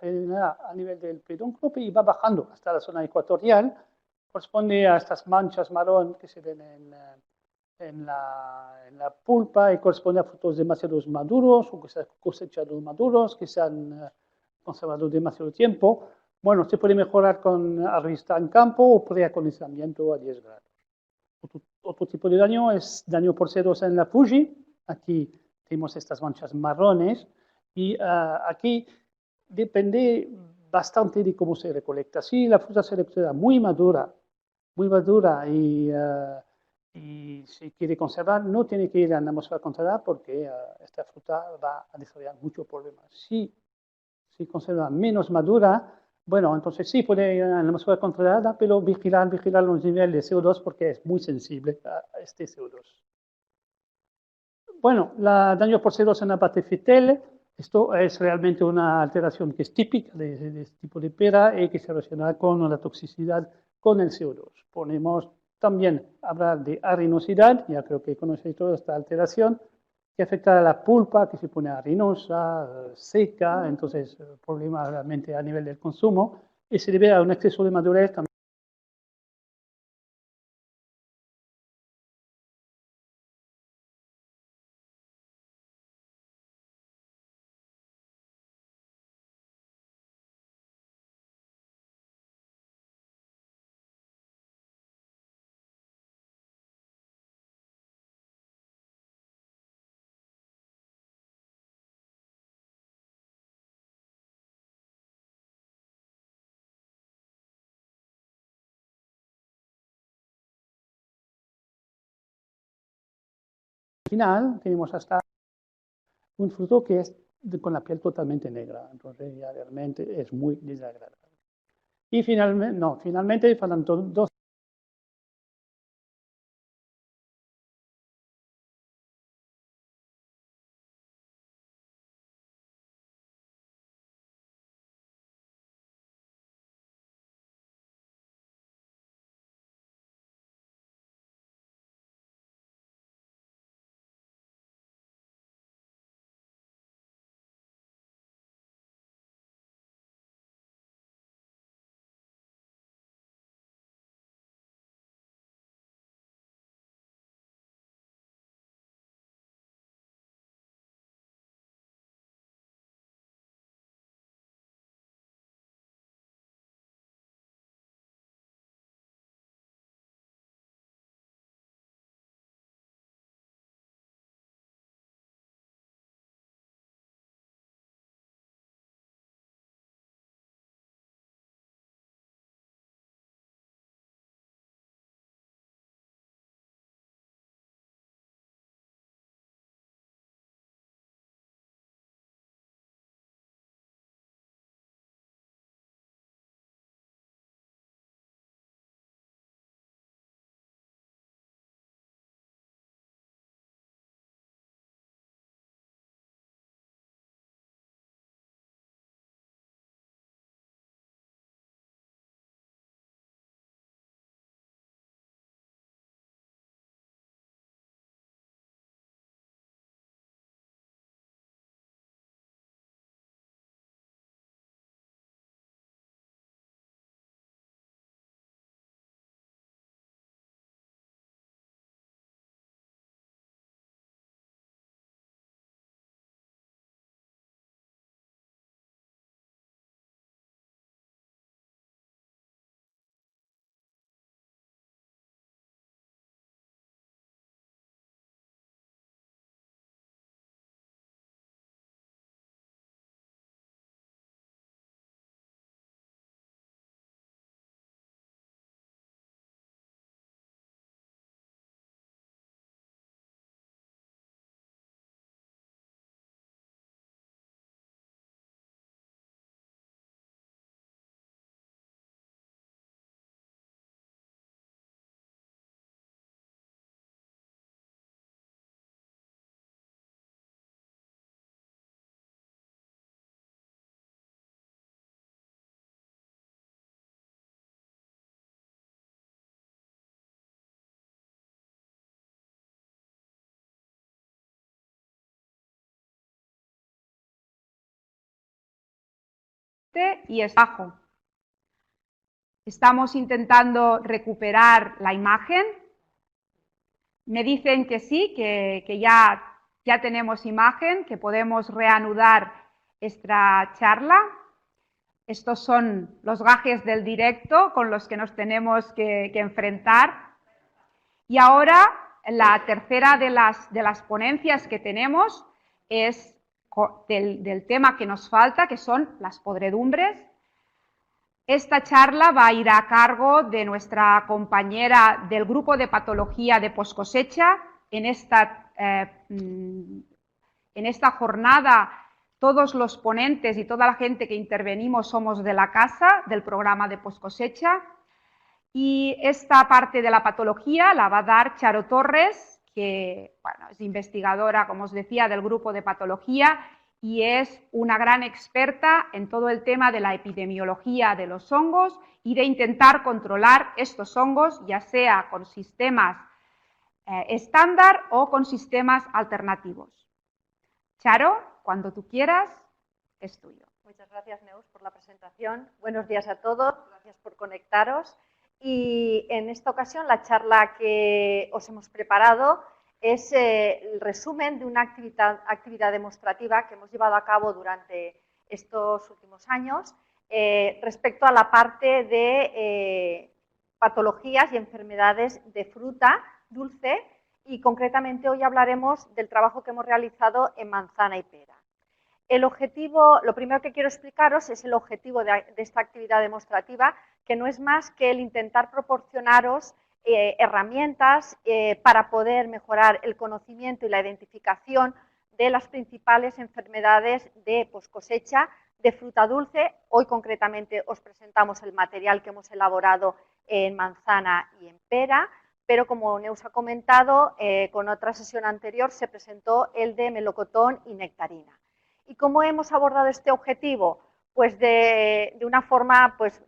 genera a nivel del pedúnculo y va bajando hasta la zona ecuatorial, corresponde a estas manchas marrón que se ven en la pulpa y corresponde a frutos demasiado maduros o que se han cosechado maduros, que se han conservado demasiado tiempo. Bueno, se puede mejorar con arista en campo o preacondicionamiento a 10 grados. Otro tipo de daño es daño por C2 en la Fuji. Aquí tenemos estas manchas marrones y aquí depende bastante de cómo se recolecta. Si la fruta se recolecta muy madura y se quiere conservar, no tiene que ir a la atmósfera controlada porque esta fruta va a desarrollar muchos problemas. Si conserva menos madura, bueno, entonces sí puede ir a la atmósfera controlada, pero vigilar los niveles de CO2 porque es muy sensible a este CO2. Bueno, el daño por CO2 en la parte fetal, esto es realmente una alteración que es típica de este tipo de pera y que se relaciona con la toxicidad con el CO2. Podemos también hablar de arenosidad, ya creo que conocéis toda esta alteración, que afecta a la pulpa, que se pone arenosa, seca, entonces problema realmente a nivel del consumo, y se debe a un exceso de madurez también. Al final tenemos hasta un fruto que es con la piel totalmente negra, entonces ya realmente es muy desagradable. Y finalmente faltan dos y es bajo. Estamos intentando recuperar la imagen. Me dicen que sí, que ya tenemos imagen, que podemos reanudar esta charla. Estos son los gajes del directo con los que nos tenemos que enfrentar. Y ahora la tercera de las ponencias que tenemos es del tema que nos falta, que son las podredumbres. Esta charla va a ir a cargo de nuestra compañera del grupo de patología de poscosecha. En esta jornada todos los ponentes y toda la gente que intervenimos somos de la casa, del programa de poscosecha. Y esta parte de la patología la va a dar Charo Torres, que bueno, es investigadora, como os decía, del grupo de patología y es una gran experta en todo el tema de la epidemiología de los hongos y de intentar controlar estos hongos, ya sea con sistemas estándar o con sistemas alternativos. Charo, cuando tú quieras, es tuyo. Muchas gracias, Neus, por la presentación. Buenos días a todos, gracias por conectaros. Y en esta ocasión la charla que os hemos preparado es el resumen de una actividad demostrativa que hemos llevado a cabo durante estos últimos años respecto a la parte de patologías y enfermedades de fruta dulce y concretamente hoy hablaremos del trabajo que hemos realizado en manzana y pera. El objetivo, lo primero que quiero explicaros es el objetivo de esta actividad demostrativa, que no es más que el intentar proporcionaros herramientas para poder mejorar el conocimiento y la identificación de las principales enfermedades de poscosecha de fruta dulce. Hoy concretamente os presentamos el material que hemos elaborado en manzana y en pera, pero como Neus ha comentado, con otra sesión anterior se presentó el de melocotón y nectarina. ¿Y cómo hemos abordado este objetivo? Pues de una forma pues,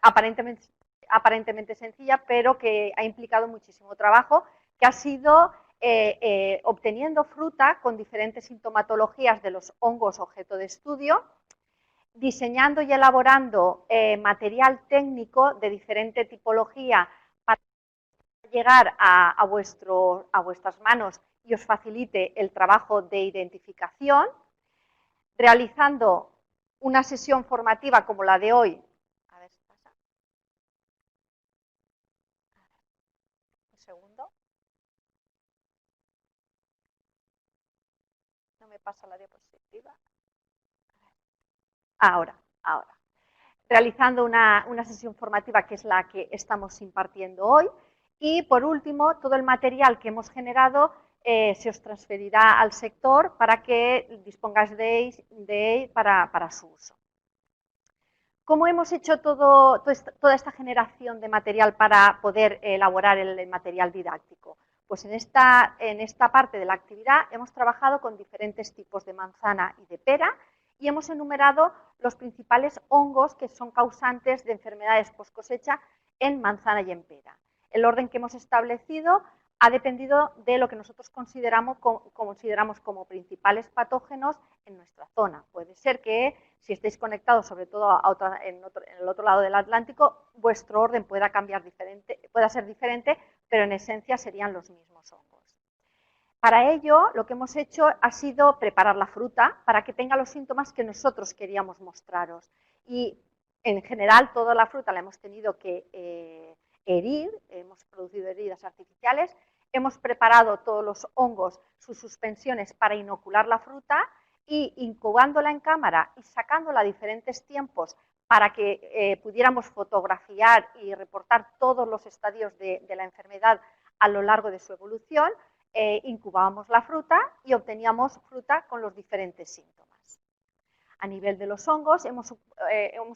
aparentemente sencilla, pero que ha implicado muchísimo trabajo, que ha sido obteniendo fruta con diferentes sintomatologías de los hongos objeto de estudio, diseñando y elaborando material técnico de diferente tipología para llegar a vuestras manos y os facilite el trabajo de identificación, realizando una sesión formativa como la de hoy. A ver si pasa. Un segundo. No me pasa la diapositiva. Ahora. Realizando una sesión formativa que es la que estamos impartiendo hoy. Y por último, todo el material que hemos generado se os transferirá al sector para que dispongáis de él para su uso. ¿Cómo hemos hecho toda esta generación de material para poder elaborar el material didáctico? Pues en esta parte de la actividad hemos trabajado con diferentes tipos de manzana y de pera y hemos enumerado los principales hongos que son causantes de enfermedades post cosecha en manzana y en pera. El orden que hemos establecido ha dependido de lo que nosotros consideramos como principales patógenos en nuestra zona. Puede ser que si estáis conectados, sobre todo en el otro lado del Atlántico, vuestro orden pueda ser diferente, pero en esencia serían los mismos hongos. Para ello, lo que hemos hecho ha sido preparar la fruta para que tenga los síntomas que nosotros queríamos mostraros. Y en general, toda la fruta la hemos tenido que herir, hemos producido heridas artificiales, hemos preparado todos los hongos, sus suspensiones para inocular la fruta y incubándola en cámara y sacándola a diferentes tiempos para que pudiéramos fotografiar y reportar todos los estadios de la enfermedad a lo largo de su evolución, incubábamos la fruta y obteníamos fruta con los diferentes síntomas. A nivel de los hongos, hemos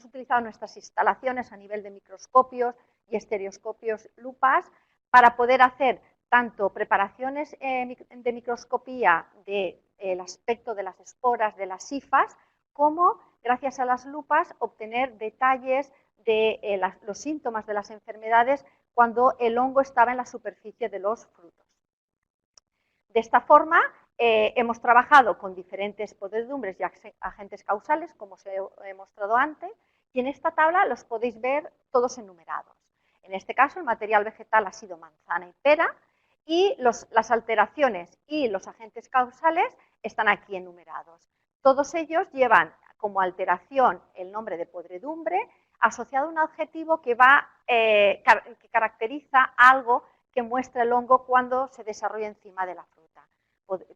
utilizado nuestras instalaciones a nivel de microscopios y estereoscopios, lupas, para poder hacer tanto preparaciones de microscopía del aspecto de las esporas, de las hifas, como, gracias a las lupas, obtener detalles de los síntomas de las enfermedades cuando el hongo estaba en la superficie de los frutos. De esta forma, Hemos trabajado con diferentes podredumbres y agentes causales, como os he mostrado antes, y en esta tabla los podéis ver todos enumerados. En este caso, el material vegetal ha sido manzana y pera, y las alteraciones y los agentes causales están aquí enumerados. Todos ellos llevan como alteración el nombre de podredumbre, asociado a un adjetivo que caracteriza algo que muestra el hongo cuando se desarrolla encima de la fruta.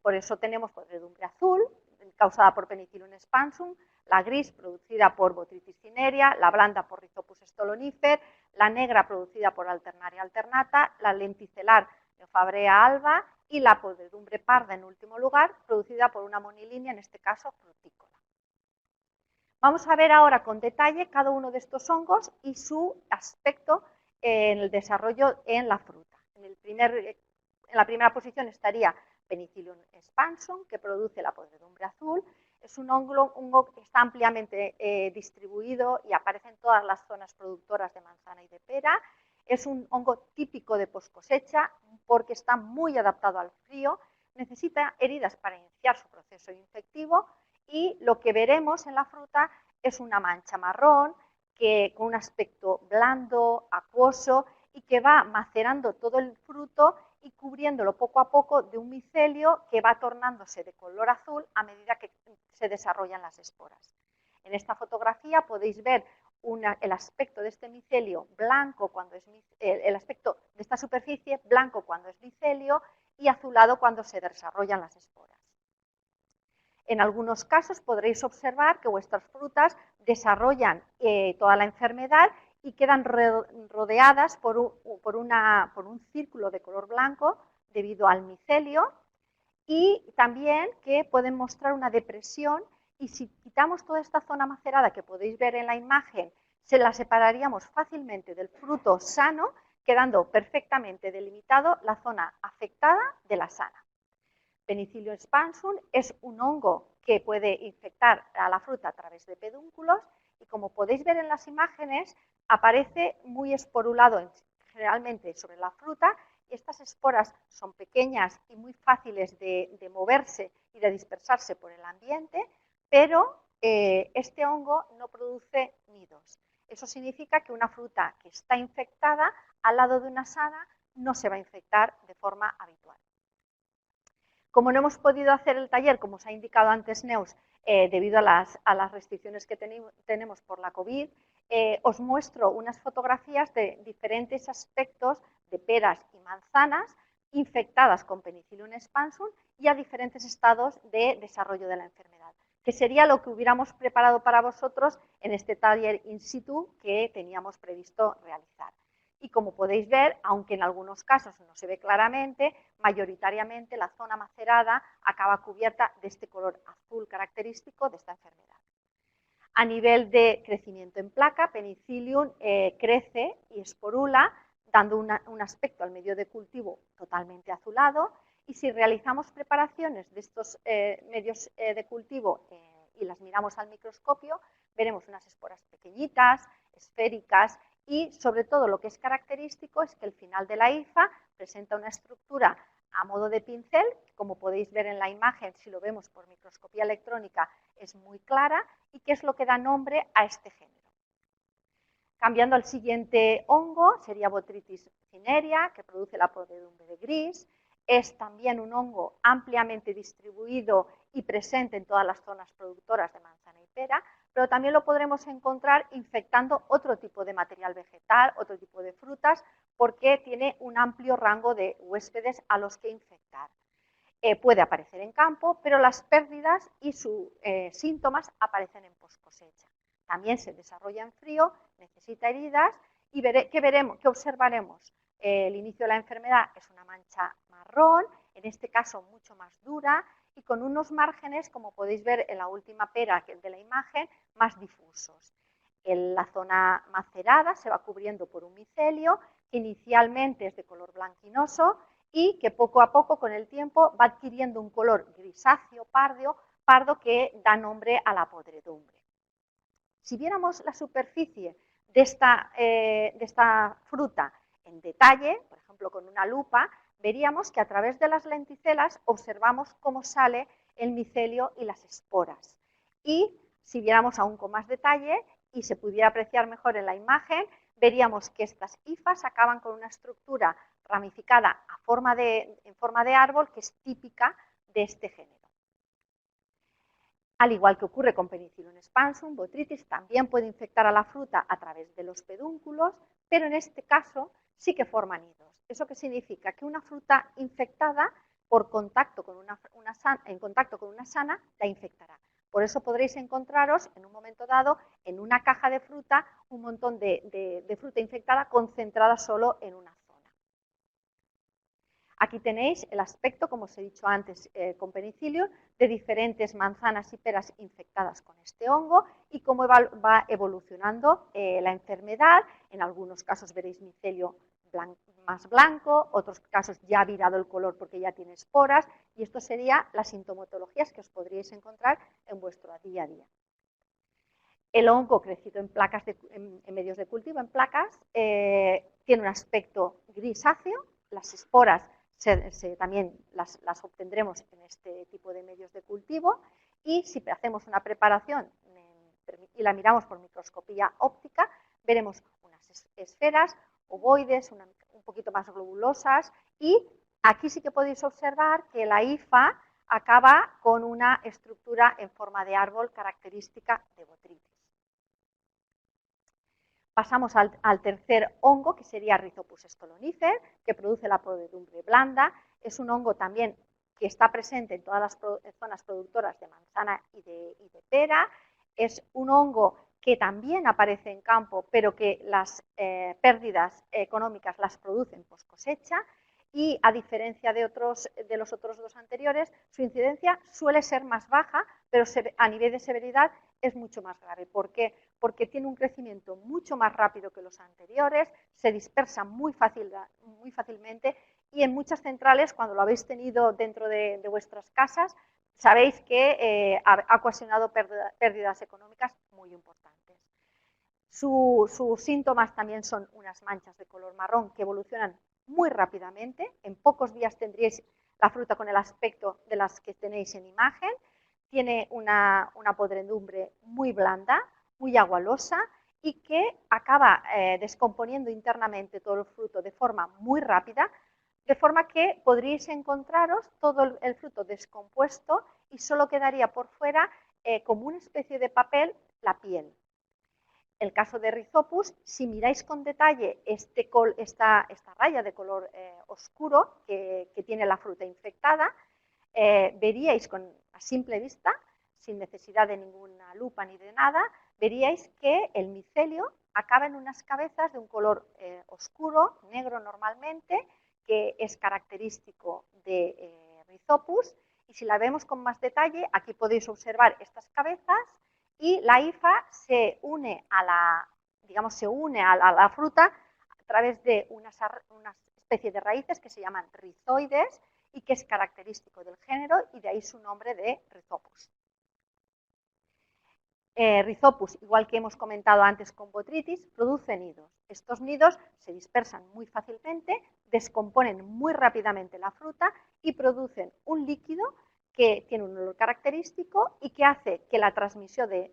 Por eso tenemos podredumbre azul, causada por Penicillium expansum, la gris producida por Botrytis cinerea, la blanda por Rhizopus stolonifer, la negra producida por Alternaria alternata, la lenticelar Neofabrea alba y la podredumbre parda, en último lugar, producida por una monilínea, en este caso frutícola. Vamos a ver ahora con detalle cada uno de estos hongos y su aspecto en el desarrollo en la fruta. En la primera posición estaría Penicillium expansum, que produce la podredumbre azul. Es un hongo que está ampliamente distribuido y aparece en todas las zonas productoras de manzana y de pera. Es un hongo típico de poscosecha porque está muy adaptado al frío, necesita heridas para iniciar su proceso infectivo y lo que veremos en la fruta es una mancha marrón con un aspecto blando, acuoso y que va macerando todo el fruto y cubriéndolo poco a poco de un micelio que va tornándose de color azul a medida que se desarrollan las esporas. En esta fotografía podéis ver el aspecto de este micelio blanco cuando es el aspecto de esta superficie blanco cuando es micelio y azulado cuando se desarrollan las esporas. En algunos casos podréis observar que vuestras frutas desarrollan toda la enfermedad y quedan rodeadas por un círculo de color blanco debido al micelio y también que pueden mostrar una depresión y si quitamos toda esta zona macerada que podéis ver en la imagen, se la separaríamos fácilmente del fruto sano, quedando perfectamente delimitado la zona afectada de la sana. Penicillium expansum es un hongo que puede infectar a la fruta a través de pedúnculos y como podéis ver en las imágenes, aparece muy esporulado generalmente sobre la fruta y estas esporas son pequeñas y muy fáciles de moverse y de dispersarse por el ambiente, pero este hongo no produce nidos. Eso significa que una fruta que está infectada al lado de una sana no se va a infectar de forma habitual. Como no hemos podido hacer el taller, como os ha indicado antes Neus, debido a las restricciones que tenemos por la COVID, os muestro unas fotografías de diferentes aspectos de peras y manzanas infectadas con Penicillium expansum y a diferentes estados de desarrollo de la enfermedad, que sería lo que hubiéramos preparado para vosotros en este taller in situ que teníamos previsto realizar. Y como podéis ver, aunque en algunos casos no se ve claramente, mayoritariamente la zona macerada acaba cubierta de este color azul característico de esta enfermedad. A nivel de crecimiento en placa, Penicillium crece y esporula, dando un aspecto al medio de cultivo totalmente azulado. Y si realizamos preparaciones de estos medios de cultivo y las miramos al microscopio, veremos unas esporas pequeñitas, esféricas, y sobre todo lo que es característico es que el final de la hifa presenta una estructura a modo de pincel, como podéis ver en la imagen, si lo vemos por microscopía electrónica, es muy clara y que es lo que da nombre a este género. Cambiando al siguiente hongo, sería Botrytis cinerea, que produce la podredumbre gris. Es también un hongo ampliamente distribuido y presente en todas las zonas productoras de manzana y pera, pero también lo podremos encontrar infectando otro tipo de material vegetal, otro tipo de frutas, porque tiene un amplio rango de huéspedes a los que infectar. Puede aparecer en campo, pero las pérdidas y sus síntomas aparecen en poscosecha. También se desarrolla en frío, necesita heridas y ¿qué observaremos? El inicio de la enfermedad es una mancha marrón, en este caso mucho más dura, y con unos márgenes, como podéis ver en la última pera de la imagen, más difusos. En la zona macerada se va cubriendo por un micelio que inicialmente es de color blanquinoso y que poco a poco con el tiempo va adquiriendo un color grisáceo, pardo que da nombre a la podredumbre. Si viéramos la superficie de esta fruta en detalle, por ejemplo con una lupa, veríamos que a través de las lenticelas observamos cómo sale el micelio y las esporas. Y si viéramos aún con más detalle y se pudiera apreciar mejor en la imagen, veríamos que estas hifas acaban con una estructura ramificada en forma de árbol que es típica de este género. Al igual que ocurre con Penicillium expansum, botrytis también puede infectar a la fruta a través de los pedúnculos, pero en este caso sí que forma nidos. ¿Eso qué significa? Que una fruta infectada en contacto con una sana la infectará. Por eso podréis encontraros en un momento dado en una caja de fruta un montón de fruta infectada concentrada solo en una zona. Aquí tenéis el aspecto, como os he dicho antes, con Penicillium, de diferentes manzanas y peras infectadas con este hongo y cómo va evolucionando la enfermedad. En algunos casos veréis micelio más blanco, otros casos ya ha virado el color porque ya tiene esporas, y esto sería las sintomatologías que os podríais encontrar en vuestro día a día. El hongo crecido en placas en medios de cultivo, en placas, tiene un aspecto grisáceo. Las esporas también las obtendremos en este tipo de medios de cultivo, y si hacemos una preparación y la miramos por microscopía óptica, veremos unas esferas ovoides, un poquito más globulosas, y aquí sí que podéis observar que la hifa acaba con una estructura en forma de árbol característica de botrytis. Pasamos al tercer hongo, que sería Rhizopus stolonifer, que produce la podredumbre blanda. Es un hongo también que está presente en todas las zonas productoras de manzana y de pera. Es un hongo que también aparece en campo, pero que las pérdidas económicas las producen post cosecha. Y a diferencia de los otros dos anteriores, su incidencia suele ser más baja, pero a nivel de severidad es mucho más grave. ¿Por qué? Porque tiene un crecimiento mucho más rápido que los anteriores, se dispersa muy fácilmente, y en muchas centrales, cuando lo habéis tenido dentro de vuestras casas, sabéis que ha ocasionado pérdidas económicas muy importantes. Sus síntomas también son unas manchas de color marrón que evolucionan muy rápidamente. En pocos días tendríais la fruta con el aspecto de las que tenéis en imagen. Tiene una podredumbre muy blanda, muy agualosa, y que acaba descomponiendo internamente todo el fruto de forma muy rápida, de forma que podríais encontraros todo el fruto descompuesto y solo quedaría por fuera como una especie de papel la piel. El caso de Rhizopus, si miráis con detalle esta raya de color oscuro que tiene la fruta infectada, veríais a simple vista, sin necesidad de ninguna lupa ni de nada, veríais que el micelio acaba en unas cabezas de un color oscuro, negro normalmente, que es característico de Rhizopus. Y si la vemos con más detalle, aquí podéis observar estas cabezas, y la hifa se une a la fruta a través de una especie de raíces que se llaman rizoides y que es característico del género, y de ahí su nombre de Rhizopus. Rhizopus, igual que hemos comentado antes con botrytis, produce nidos. Estos nidos se dispersan muy fácilmente, descomponen muy rápidamente la fruta y producen un líquido que tiene un olor característico y que hace que la transmisión de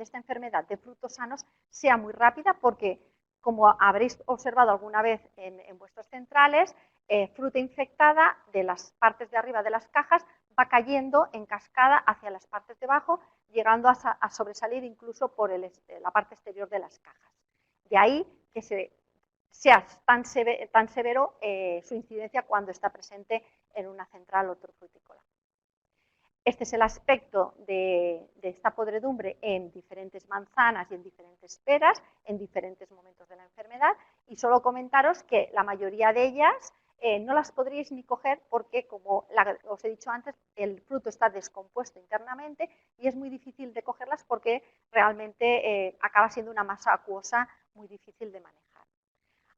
esta enfermedad de frutos sanos sea muy rápida, porque, como habréis observado alguna vez en vuestros centrales, fruta infectada de las partes de arriba de las cajas va cayendo en cascada hacia las partes de abajo, llegando a sobresalir incluso por la parte exterior de las cajas. De ahí que sea tan severo su incidencia cuando está presente en una central hortofrutícola. Este es el aspecto de esta podredumbre en diferentes manzanas y en diferentes peras, en diferentes momentos de la enfermedad, y solo comentaros que la mayoría de ellas no las podríais ni coger porque, como os he dicho antes, el fruto está descompuesto internamente y es muy difícil de cogerlas porque realmente acaba siendo una masa acuosa muy difícil de manejar.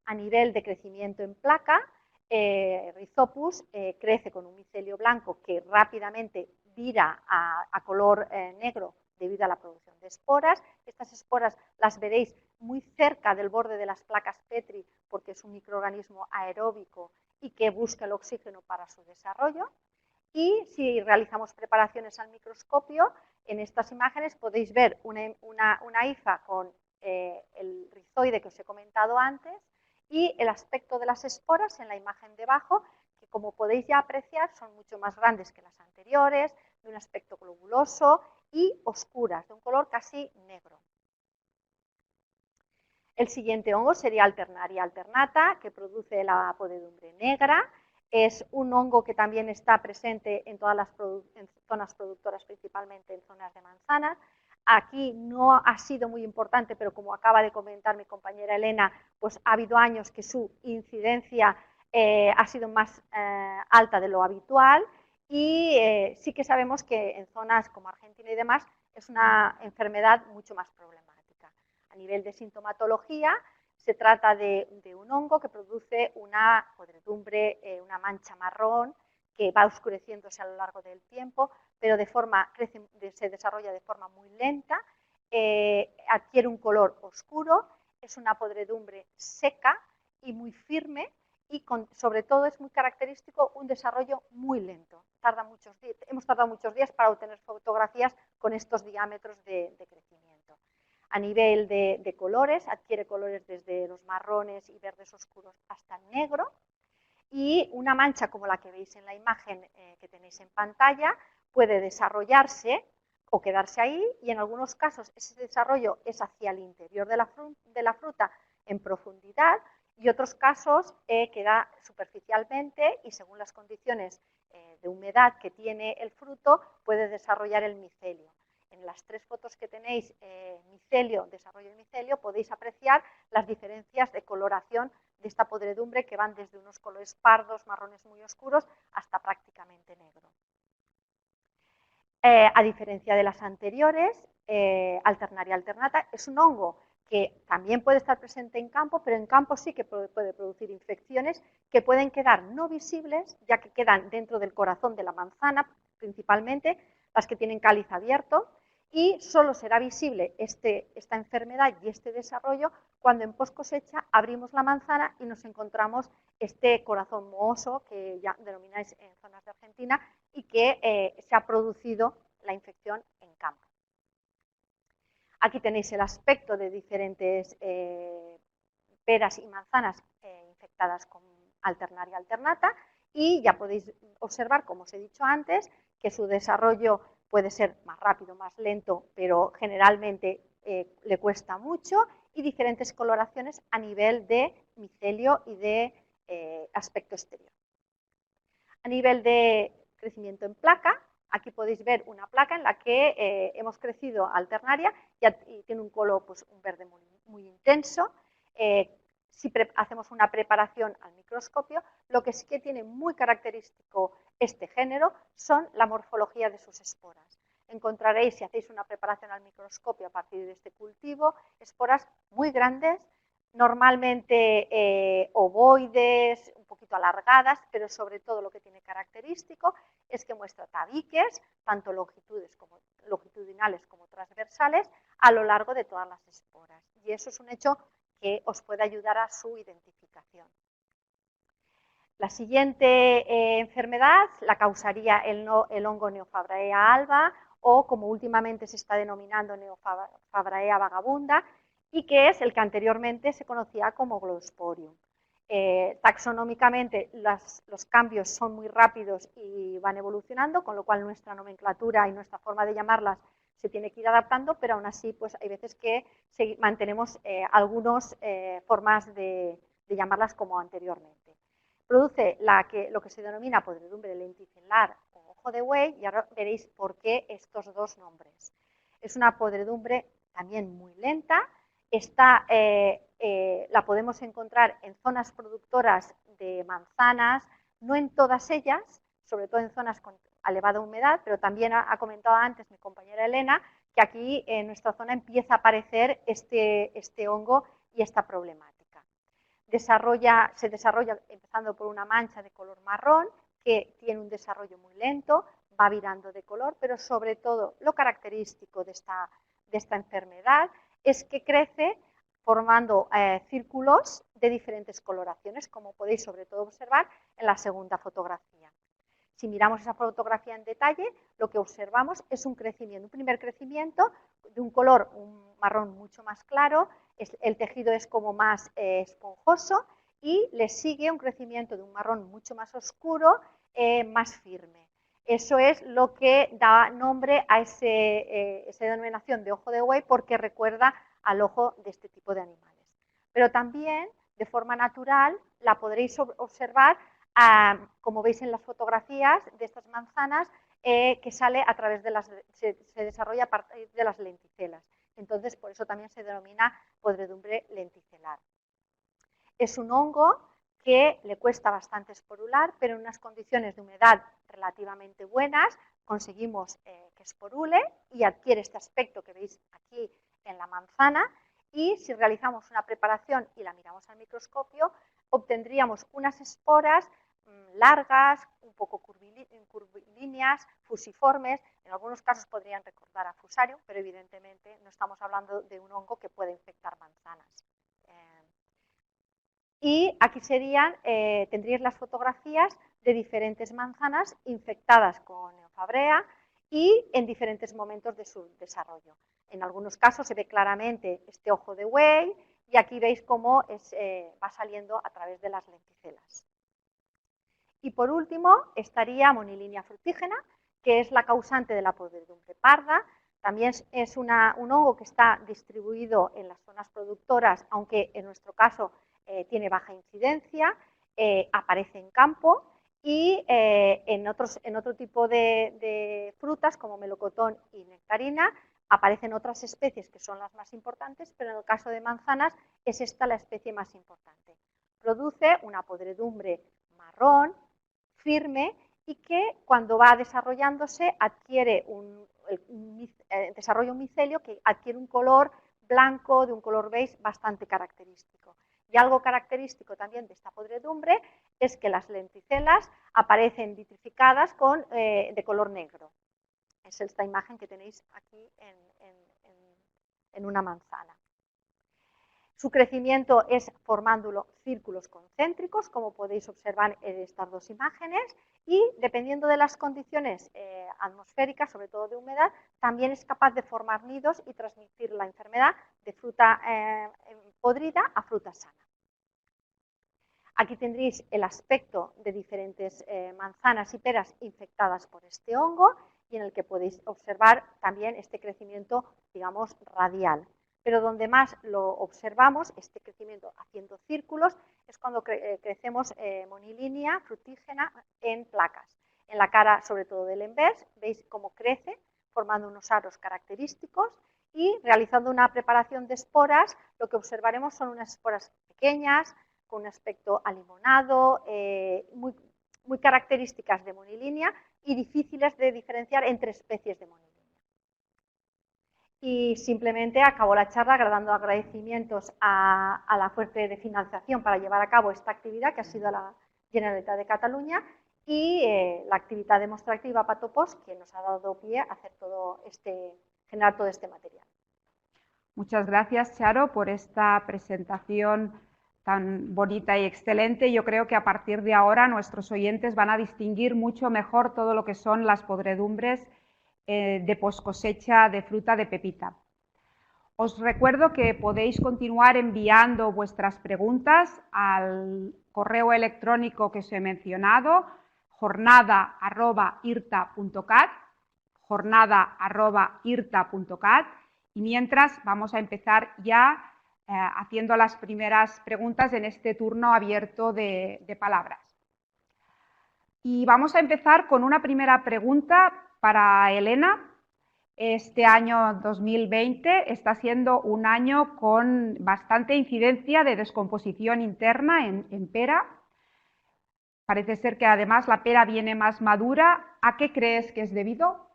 A nivel de crecimiento en placa, Rhizopus crece con un micelio blanco que rápidamente vira a color negro debido a la producción de esporas. Estas esporas las veréis muy cerca del borde de las placas Petri porque es un microorganismo aeróbico y que busca el oxígeno para su desarrollo. Y si realizamos preparaciones al microscopio, en estas imágenes podéis ver una hifa con el rizoide que os he comentado antes y el aspecto de las esporas en la imagen de abajo, que como podéis ya apreciar son mucho más grandes que las anteriores, de un aspecto globuloso y oscuras, de un color casi negro. El siguiente hongo sería Alternaria alternata, que produce la podredumbre negra. Es un hongo que también está presente en todas las zonas productoras, principalmente en zonas de manzanas. Aquí no ha sido muy importante, pero como acaba de comentar mi compañera Elena, pues ha habido años que su incidencia ha sido más alta de lo habitual y sí que sabemos que en zonas como Argentina y demás es una enfermedad mucho más problemática. A nivel de sintomatología, se trata de un hongo que produce una podredumbre, una mancha marrón que va oscureciéndose a lo largo del tiempo, pero se desarrolla de forma muy lenta, adquiere un color oscuro, es una podredumbre seca y muy firme y sobre todo es muy característico un desarrollo muy lento. Hemos tardado muchos días para obtener fotografías con estos diámetros de crecimiento. A nivel de colores, adquiere colores desde los marrones y verdes oscuros hasta el negro. Y una mancha como la que veis en la imagen que tenéis en pantalla puede desarrollarse o quedarse ahí, y en algunos casos ese desarrollo es hacia el interior de la fruta en profundidad, y otros casos queda superficialmente y según las condiciones de humedad que tiene el fruto puede desarrollar el micelio. En las tres fotos que tenéis, desarrollo del micelio, podéis apreciar las diferencias de coloración de esta podredumbre que van desde unos colores pardos, marrones muy oscuros, hasta prácticamente negro. A diferencia de las anteriores, Alternaria alternata es un hongo que también puede estar presente en campo, pero en campo sí que puede producir infecciones que pueden quedar no visibles, ya que quedan dentro del corazón de la manzana, principalmente las que tienen cáliz abierto, y solo será visible esta enfermedad y este desarrollo cuando en post cosecha abrimos la manzana y nos encontramos este corazón mohoso que ya denomináis en zonas de Argentina y que se ha producido la infección en campo. Aquí tenéis el aspecto de diferentes peras y manzanas infectadas con Alternaria alternata y ya podéis observar, como os he dicho antes, que su desarrollo puede ser más rápido, más lento, pero generalmente le cuesta mucho, y diferentes coloraciones a nivel de micelio y de aspecto exterior. A nivel de crecimiento en placa, aquí podéis ver una placa en la que hemos crecido Alternaria y tiene un color, pues, un verde muy intenso. Si hacemos una preparación al microscopio, lo que sí que tiene muy característico este género son la morfología de sus esporas. Encontraréis, si hacéis una preparación al microscopio a partir de este cultivo, esporas muy grandes, normalmente ovoides, un poquito alargadas, pero sobre todo lo que tiene característico es que muestra tabiques, tanto longitudinales como transversales, a lo largo de todas las esporas. Y eso es un hecho que os puede ayudar a su identificación. La siguiente enfermedad la causaría el hongo Neofabraea alba, o como últimamente se está denominando Neofabraea vagabunda, y que es el que anteriormente se conocía como Glosporium. Taxonómicamente los cambios son muy rápidos y van evolucionando, con lo cual nuestra nomenclatura y nuestra forma de llamarlas se tiene que ir adaptando, pero aún así pues hay veces que mantenemos algunas formas de llamarlas como anteriormente. Produce lo que se denomina podredumbre lenticelar o ojo de buey, y ahora veréis por qué estos dos nombres. Es una podredumbre también muy lenta, la podemos encontrar en zonas productoras de manzanas, no en todas ellas, sobre todo en zonas con elevada humedad, pero también ha comentado antes mi compañera Elena que aquí en nuestra zona empieza a aparecer este hongo y esta problemática. Se desarrolla empezando por una mancha de color marrón que tiene un desarrollo muy lento, va virando de color, pero sobre todo lo característico de esta enfermedad es que crece formando círculos de diferentes coloraciones, como podéis sobre todo observar en la segunda fotografía. Si miramos esa fotografía en detalle, lo que observamos es un primer crecimiento de un color, un marrón mucho más claro, el tejido es como más esponjoso y le sigue un crecimiento de un marrón mucho más oscuro, más firme. Eso es lo que da nombre a esa denominación de ojo de buey, porque recuerda al ojo de este tipo de animales. Pero también, de forma natural, la podréis observar, como veis en las fotografías de estas manzanas, que sale a través de se desarrolla a partir de las lenticelas. Entonces, por eso también se denomina podredumbre lenticelar. Es un hongo que le cuesta bastante esporular, pero en unas condiciones de humedad relativamente buenas conseguimos que esporule y adquiere este aspecto que veis aquí en la manzana, y si realizamos una preparación y la miramos al microscopio, obtendríamos unas esporas largas, un poco curvilíneas, fusiformes. En algunos casos podrían recordar a fusario, pero evidentemente no estamos hablando de un hongo que puede infectar manzanas. Y aquí tendríais las fotografías de diferentes manzanas infectadas con neofabrea y en diferentes momentos de su desarrollo. En algunos casos se ve claramente este ojo de buey y aquí veis cómo va saliendo a través de las lenticelas. Y por último estaría Monilinia frutígena, que es la causante de la podredumbre parda. También es un hongo que está distribuido en las zonas productoras, aunque en nuestro caso tiene baja incidencia, aparece en campo y en otro tipo de frutas como melocotón y nectarina aparecen otras especies que son las más importantes, pero en el caso de manzanas es esta la especie más importante. Produce una podredumbre marrón, firme, y que cuando va desarrollándose desarrolla un micelio que adquiere un color blanco, de un color beige bastante característico. Y algo característico también de esta podredumbre es que las lenticelas aparecen vitrificadas de color negro. Es esta imagen que tenéis aquí en una manzana. Su crecimiento es formando círculos concéntricos, como podéis observar en estas dos imágenes, y dependiendo de las condiciones atmosféricas, sobre todo de humedad, también es capaz de formar nidos y transmitir la enfermedad de fruta podrida a fruta sana. Aquí tendréis el aspecto de diferentes manzanas y peras infectadas por este hongo y en el que podéis observar también este crecimiento, digamos, radial. Pero donde más lo observamos, este crecimiento haciendo círculos, es cuando crecemos Monilinia frutígena en placas. En la cara, sobre todo del envers, veis cómo crece, formando unos aros característicos, y realizando una preparación de esporas, lo que observaremos son unas esporas pequeñas, con un aspecto alimonado, muy características de Monilinia y difíciles de diferenciar entre especies de Monilinia. Y simplemente acabo la charla dando agradecimientos a la fuente de financiación para llevar a cabo esta actividad, que ha sido la Generalitat de Cataluña, y la actividad demostrativa Patopos, que nos ha dado pie a hacer generar todo este material. Muchas gracias, Charo, por esta presentación tan bonita y excelente. Yo creo que a partir de ahora nuestros oyentes van a distinguir mucho mejor todo lo que son las podredumbres de poscosecha de fruta de pepita. Os recuerdo que podéis continuar enviando vuestras preguntas al correo electrónico que os he mencionado, jornada@irta.cat, y mientras vamos a empezar ya haciendo las primeras preguntas en este turno abierto de palabras. Y vamos a empezar con una primera pregunta para Elena. Este año 2020 está siendo un año con bastante incidencia de descomposición interna en pera. Parece ser que además la pera viene más madura. ¿A qué crees que es debido?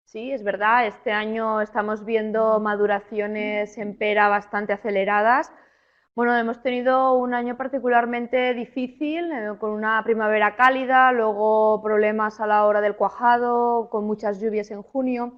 Sí, es verdad, este año estamos viendo maduraciones en pera bastante aceleradas. Bueno, hemos tenido un año particularmente difícil, con una primavera cálida, luego problemas a la hora del cuajado, con muchas lluvias en junio.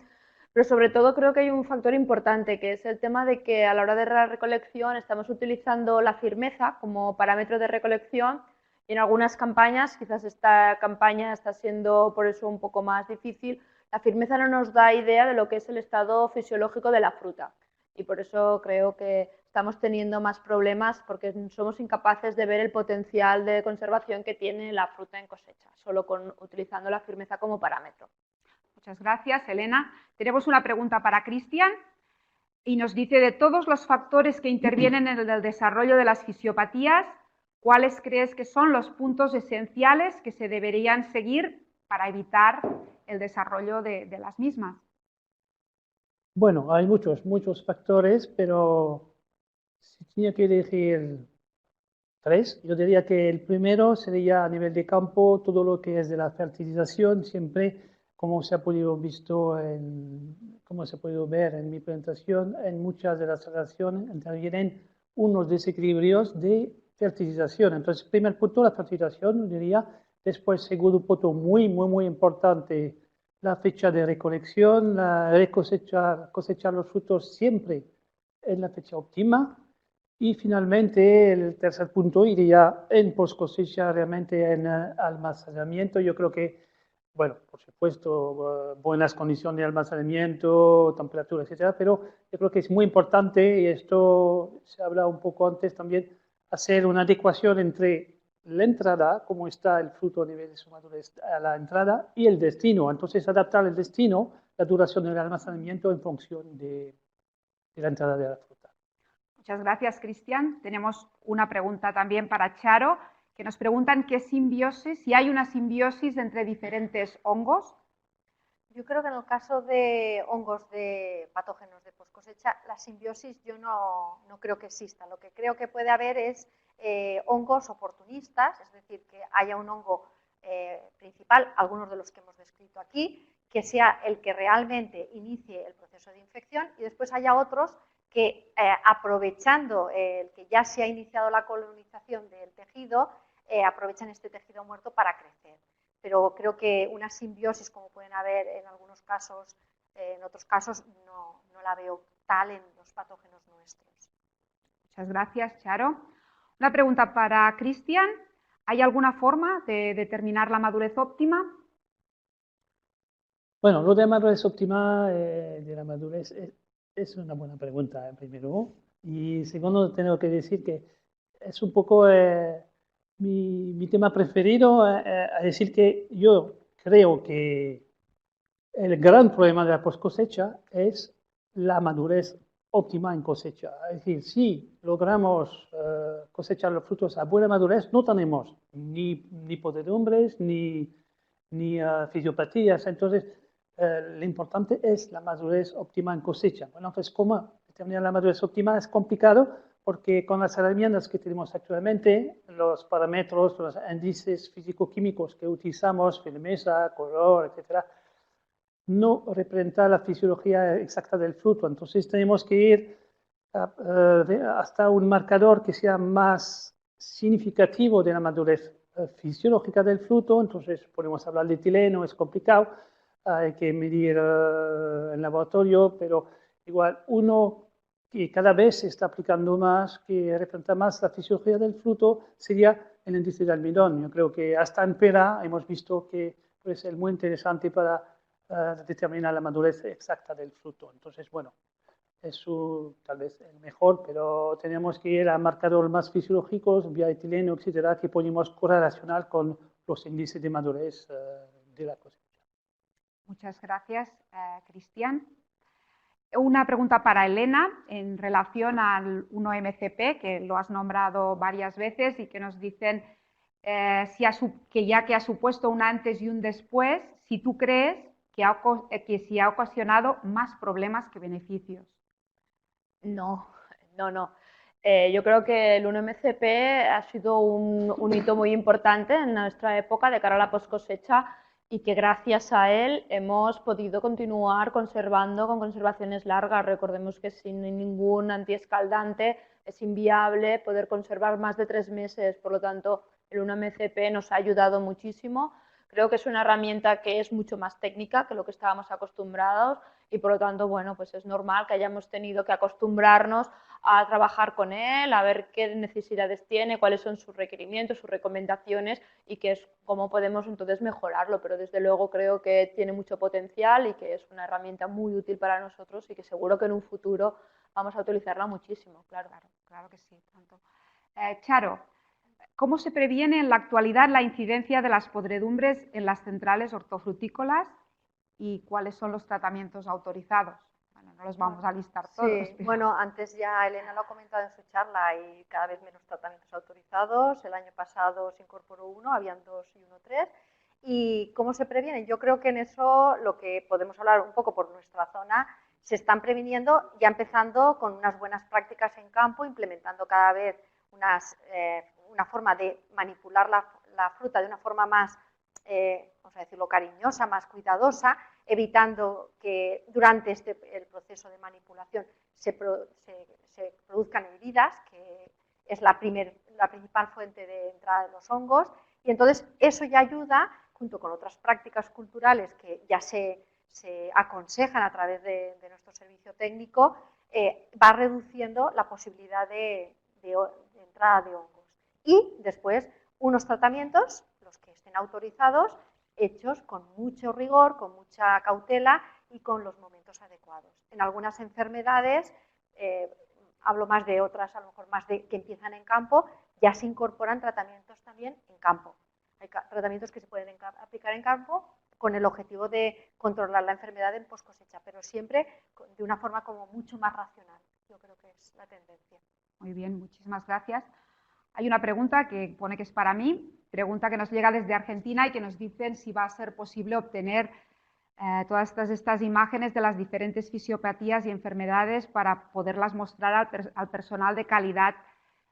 Pero sobre todo creo que hay un factor importante, que es el tema de que a la hora de la recolección estamos utilizando la firmeza como parámetro de recolección y en algunas campañas, quizás esta campaña está siendo por eso un poco más difícil, la firmeza no nos da idea de lo que es el estado fisiológico de la fruta y por eso creo que estamos teniendo más problemas porque somos incapaces de ver el potencial de conservación que tiene la fruta en cosecha, solo utilizando la firmeza como parámetro. Muchas gracias, Elena. Tenemos una pregunta para Cristian y nos dice, de todos los factores que intervienen en el desarrollo de las fisiopatías, ¿cuáles crees que son los puntos esenciales que se deberían seguir para evitar el desarrollo de las mismas? Bueno, hay muchos factores, pero si tenía que elegir tres, yo diría que el primero sería a nivel de campo todo lo que es de la fertilización, siempre como se ha podido ver en mi presentación, en muchas de las relaciones intervienen unos desequilibrios de fertilización. Entonces, primer punto, la fertilización, yo diría. Después, segundo punto, muy importante, la fecha de recolección, cosechar los frutos siempre en la fecha óptima. Y finalmente, el tercer punto iría en post cosecha, realmente en almacenamiento. Yo creo que, bueno, por supuesto, buenas condiciones de almacenamiento, temperatura, etcétera, pero yo creo que es muy importante, y esto se habla un poco antes también, hacer una adecuación entre la entrada, cómo está el fruto a nivel de su madurez a la entrada, y el destino. Entonces, adaptar el destino, la duración del almacenamiento en función de la entrada de la fruta. Muchas gracias, Cristian. Tenemos una pregunta también para Charo, que nos preguntan qué simbiosis, si hay una simbiosis entre diferentes hongos. Yo creo que en el caso de hongos de patógenos de post cosecha, la simbiosis yo no creo que exista. Lo que creo que puede haber es hongos oportunistas, es decir, que haya un hongo principal, algunos de los que hemos descrito aquí, que sea el que realmente inicie el proceso de infección y después haya otros que aprovechando el que ya se ha iniciado la colonización del tejido, aprovechan este tejido muerto para crecer. Pero creo que una simbiosis, como pueden haber en algunos casos, en otros casos no la veo tal en los patógenos nuestros. Muchas gracias, Charo. Una pregunta para Cristian. ¿Hay alguna forma de determinar la madurez óptima? Bueno, lo de madurez óptima, de la madurez, es una buena pregunta, primero. Y segundo, tengo que decir que es un poco mi tema preferido, a decir que yo creo que el gran problema de la post cosecha es la madurez óptima en cosecha. Es decir, si logramos cosechar los frutos a buena madurez, no tenemos ni podredumbres ni fisiopatías. Entonces, lo importante es la madurez óptima en cosecha. Bueno, entonces, ¿cómo determinar la madurez óptima? Es complicado porque con las herramientas que tenemos actualmente, los parámetros, los índices físico-químicos que utilizamos, firmeza, color, etcétera, no representa la fisiología exacta del fruto. Entonces tenemos que ir hasta un marcador que sea más significativo de la madurez fisiológica del fruto. Entonces podemos hablar de etileno, es complicado, hay que medir en laboratorio, pero igual uno que cada vez se está aplicando más, que representa más la fisiología del fruto, sería el índice de almidón. Yo creo que hasta en pera hemos visto que puede ser muy interesante para determinar la madurez exacta del fruto. Entonces, bueno, es tal vez el mejor, pero tenemos que ir a marcadores más fisiológicos, vía etileno, etcétera, que podemos correlacionar con los índices de madurez de la cosecha. Muchas gracias, Cristian. Una pregunta para Elena en relación al 1-MCP, que lo has nombrado varias veces y que nos dicen que ya que ha supuesto un antes y un después, si tú crees que sí ha ocasionado más problemas que beneficios. No. Yo creo que el 1-MCP ha sido un hito muy importante en nuestra época de cara a la post cosecha y que gracias a él hemos podido continuar conservando con conservaciones largas. Recordemos que sin ningún antiescaldante es inviable poder conservar más de 3 meses, por lo tanto el 1-MCP nos ha ayudado muchísimo. Creo que es una herramienta que es mucho más técnica que lo que estábamos acostumbrados y por lo tanto, bueno, pues es normal que hayamos tenido que acostumbrarnos a trabajar con él, a ver qué necesidades tiene, cuáles son sus requerimientos, sus recomendaciones y cómo podemos entonces mejorarlo, pero desde luego creo que tiene mucho potencial y que es una herramienta muy útil para nosotros y que seguro que en un futuro vamos a utilizarla muchísimo, claro. Claro que sí. Charo, ¿cómo se previene en la actualidad la incidencia de las podredumbres en las centrales hortofrutícolas y cuáles son los tratamientos autorizados? Bueno, no los vamos a listar todos. Sí, bueno, antes ya Elena lo ha comentado en su charla, hay cada vez menos tratamientos autorizados. El año pasado se incorporó uno, habían 2 y 1 3. ¿Y cómo se previenen? Yo creo que en eso lo que podemos hablar un poco por nuestra zona, se están previniendo ya empezando con unas buenas prácticas en campo, implementando cada vez una forma de manipular la fruta de una forma más, vamos a decirlo, cariñosa, más cuidadosa, evitando que durante el proceso de manipulación se produzcan heridas, que es la principal fuente de entrada de los hongos, y entonces eso ya ayuda, junto con otras prácticas culturales que ya se aconsejan a través de nuestro servicio técnico, va reduciendo la posibilidad de entrada de hongos. Y después unos tratamientos, los que estén autorizados, hechos con mucho rigor, con mucha cautela y con los momentos adecuados. En algunas enfermedades, hablo más de otras, a lo mejor más de que empiezan en campo, ya se incorporan tratamientos también en campo. Hay tratamientos que se pueden aplicar en campo con el objetivo de controlar la enfermedad en post cosecha, pero siempre de una forma como mucho más racional. Yo creo que es la tendencia. Muy bien, muchísimas gracias. Hay una pregunta que pone que es para mí, pregunta que nos llega desde Argentina y que nos dicen si va a ser posible obtener todas estas imágenes de las diferentes fisiopatías y enfermedades para poderlas mostrar al personal de calidad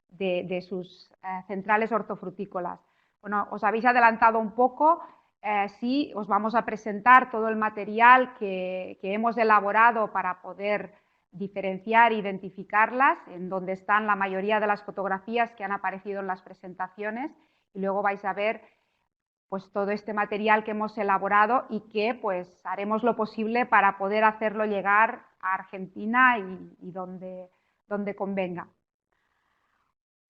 de sus centrales hortofrutícolas. Bueno, os habéis adelantado un poco, sí, os vamos a presentar todo el material que hemos elaborado para poder diferenciar e identificarlas, en donde están la mayoría de las fotografías que han aparecido en las presentaciones, y luego vais a ver pues todo este material que hemos elaborado y que pues haremos lo posible para poder hacerlo llegar a Argentina y donde convenga.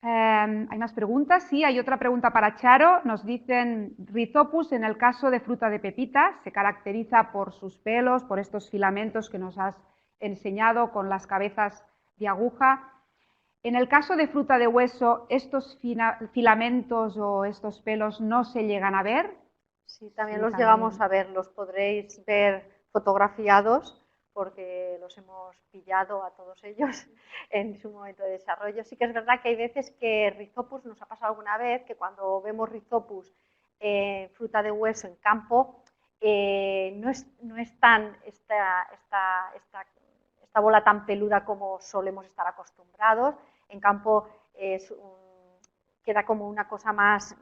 ¿Hay más preguntas? Sí, hay otra pregunta para Charo. Nos dicen, Rhizopus en el caso de fruta de pepita se caracteriza por sus pelos, por estos filamentos que nos has enseñado con las cabezas de aguja. En el caso de fruta de hueso, ¿estos filamentos o estos pelos no se llegan a ver? Sí, también los llegamos a ver, los podréis ver fotografiados porque los hemos pillado a todos ellos en su momento de desarrollo. Sí que es verdad que hay veces que Rhizopus, nos ha pasado alguna vez, que cuando vemos Rhizopus fruta de hueso en campo, no es tan esta bola tan peluda como solemos estar acostumbrados. En campo queda como una cosa más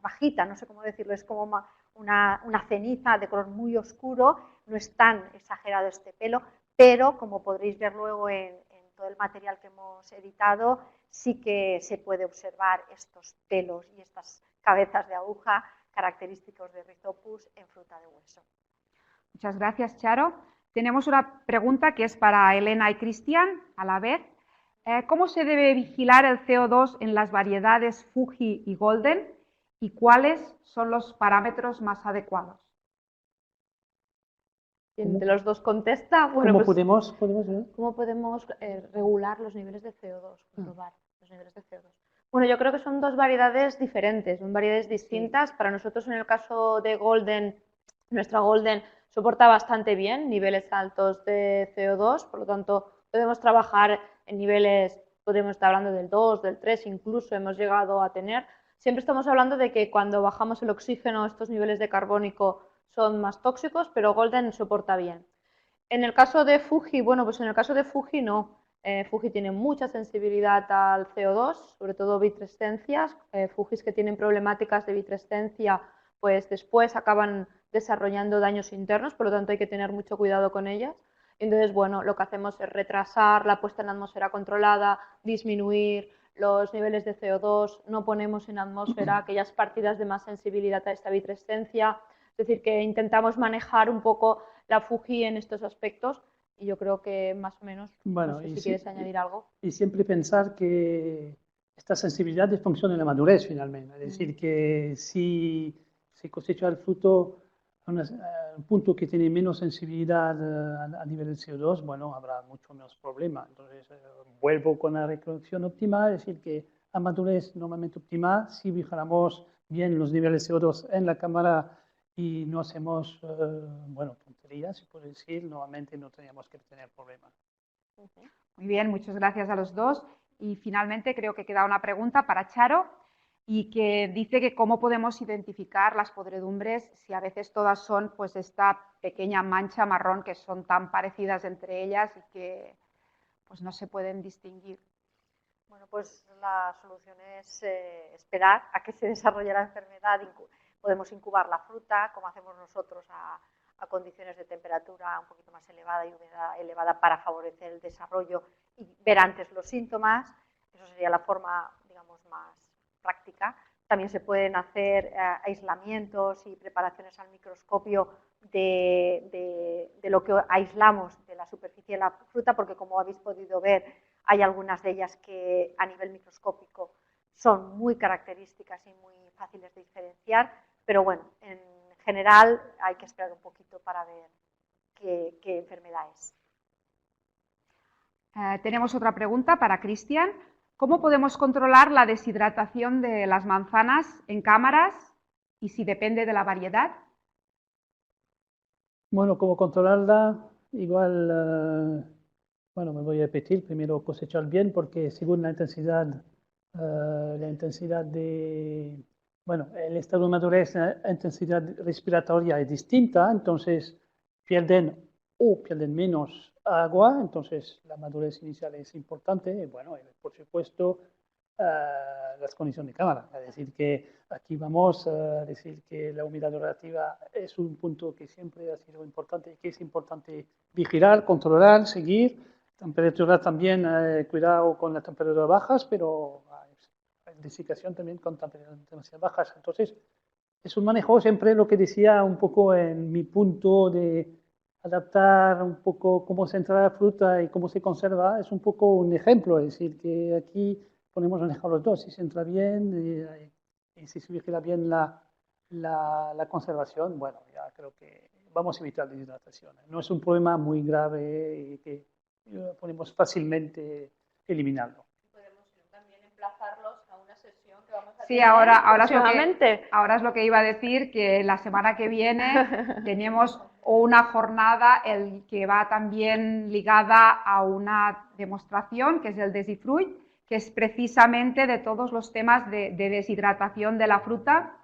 bajita, no sé cómo decirlo, es como una ceniza de color muy oscuro, no es tan exagerado este pelo, pero como podréis ver luego en todo el material que hemos editado, sí que se puede observar estos pelos y estas cabezas de aguja característicos de Rhizopus en fruta de hueso. Muchas gracias, Charo. Tenemos una pregunta que es para Elena y Cristian a la vez. ¿Cómo se debe vigilar el CO2 en las variedades Fuji y Golden y cuáles son los parámetros más adecuados? ¿Quién de los dos contesta? Bueno, ¿Cómo pues, podemos ¿cómo podemos regular los niveles de CO2? Controlar los niveles de CO2. Bueno, yo creo que son dos variedades diferentes, son variedades distintas. Sí. Para nosotros, en el caso de Golden, nuestra Golden soporta bastante bien niveles altos de CO2, por lo tanto, podemos trabajar en niveles, podemos estar hablando del 2, del 3, incluso hemos llegado a tener. Siempre estamos hablando de que cuando bajamos el oxígeno, estos niveles de carbónico son más tóxicos, pero Golden soporta bien. En el caso de Fuji, bueno, pues en el caso de Fuji no. Fuji tiene mucha sensibilidad al CO2, sobre todo vitrescencias. Fujis que tienen problemáticas de vitrescencia, pues después acaban desarrollando daños internos, por lo tanto hay que tener mucho cuidado con ellas. Entonces, bueno, lo que hacemos es retrasar la puesta en atmósfera controlada, disminuir los niveles de CO2, no ponemos en atmósfera aquellas partidas de más sensibilidad a esta vitrescencia, Es decir, que intentamos manejar un poco la Fuji en estos aspectos y yo creo que más o menos, Bueno, no sé y si sí, quieres añadir algo. y siempre pensar que esta sensibilidad es función de la madurez finalmente. Es decir, que si se cosecha el fruto a un punto que tiene menos sensibilidad a nivel del CO2, bueno, habrá mucho menos problema. Entonces, vuelvo con la recolección óptima, es decir, que a madurez normalmente óptima, si vigilamos bien los niveles de CO2 en la cámara y no hacemos, bueno, tonterías, se puede decir, normalmente no tendríamos que tener problemas. Muy bien, muchas gracias a los dos. Y finalmente creo que queda una pregunta para Charo y que dice que cómo podemos identificar las podredumbres si a veces todas son pues esta pequeña mancha marrón que son tan parecidas entre ellas y que pues no se pueden distinguir. Bueno, pues la solución es esperar a que se desarrolle la enfermedad. Podemos incubar la fruta, como hacemos nosotros, a condiciones de temperatura un poquito más elevada y humedad elevada para favorecer el desarrollo y ver antes los síntomas. Eso sería la forma, digamos, más práctica. También se pueden hacer aislamientos y preparaciones al microscopio de lo que aislamos de la superficie de la fruta, porque como habéis podido ver, hay algunas de ellas que a nivel microscópico son muy características y muy fáciles de diferenciar, pero bueno, en general hay que esperar un poquito para ver qué enfermedad es. Tenemos otra pregunta para Cristian. ¿Cómo podemos controlar la deshidratación de las manzanas en cámaras y si depende de la variedad? Bueno, ¿cómo controlarla? Igual, bueno, me voy a repetir, primero cosechar bien porque según la intensidad de, bueno, el estado de madurez, la intensidad respiratoria es distinta, entonces pierden menos agua, entonces la madurez inicial es importante, y bueno, por supuesto, las condiciones de cámara, es decir, que aquí vamos a decir que la humedad relativa es un punto que siempre ha sido importante y que es importante vigilar, controlar, seguir, temperatura también, cuidado con las temperaturas bajas, pero deshidratación también con temperaturas demasiado bajas, entonces es un manejo siempre lo que decía un poco en mi punto de adaptar un poco cómo se entra la fruta y cómo se conserva, es un poco un ejemplo, es decir, que aquí ponemos un ejemplo los dos, si se entra bien y si se vigila bien la conservación, bueno, ya creo que vamos a evitar la deshidratación. No es un problema muy grave y que podemos fácilmente eliminarlo. Podemos también emplazarlos a una sesión que vamos a Sí, tener ahora es lo que iba a decir, que la semana que viene tenemos una jornada que va también ligada a una demostración, que es el Desifruit, que es precisamente de todos los temas de deshidratación de la fruta.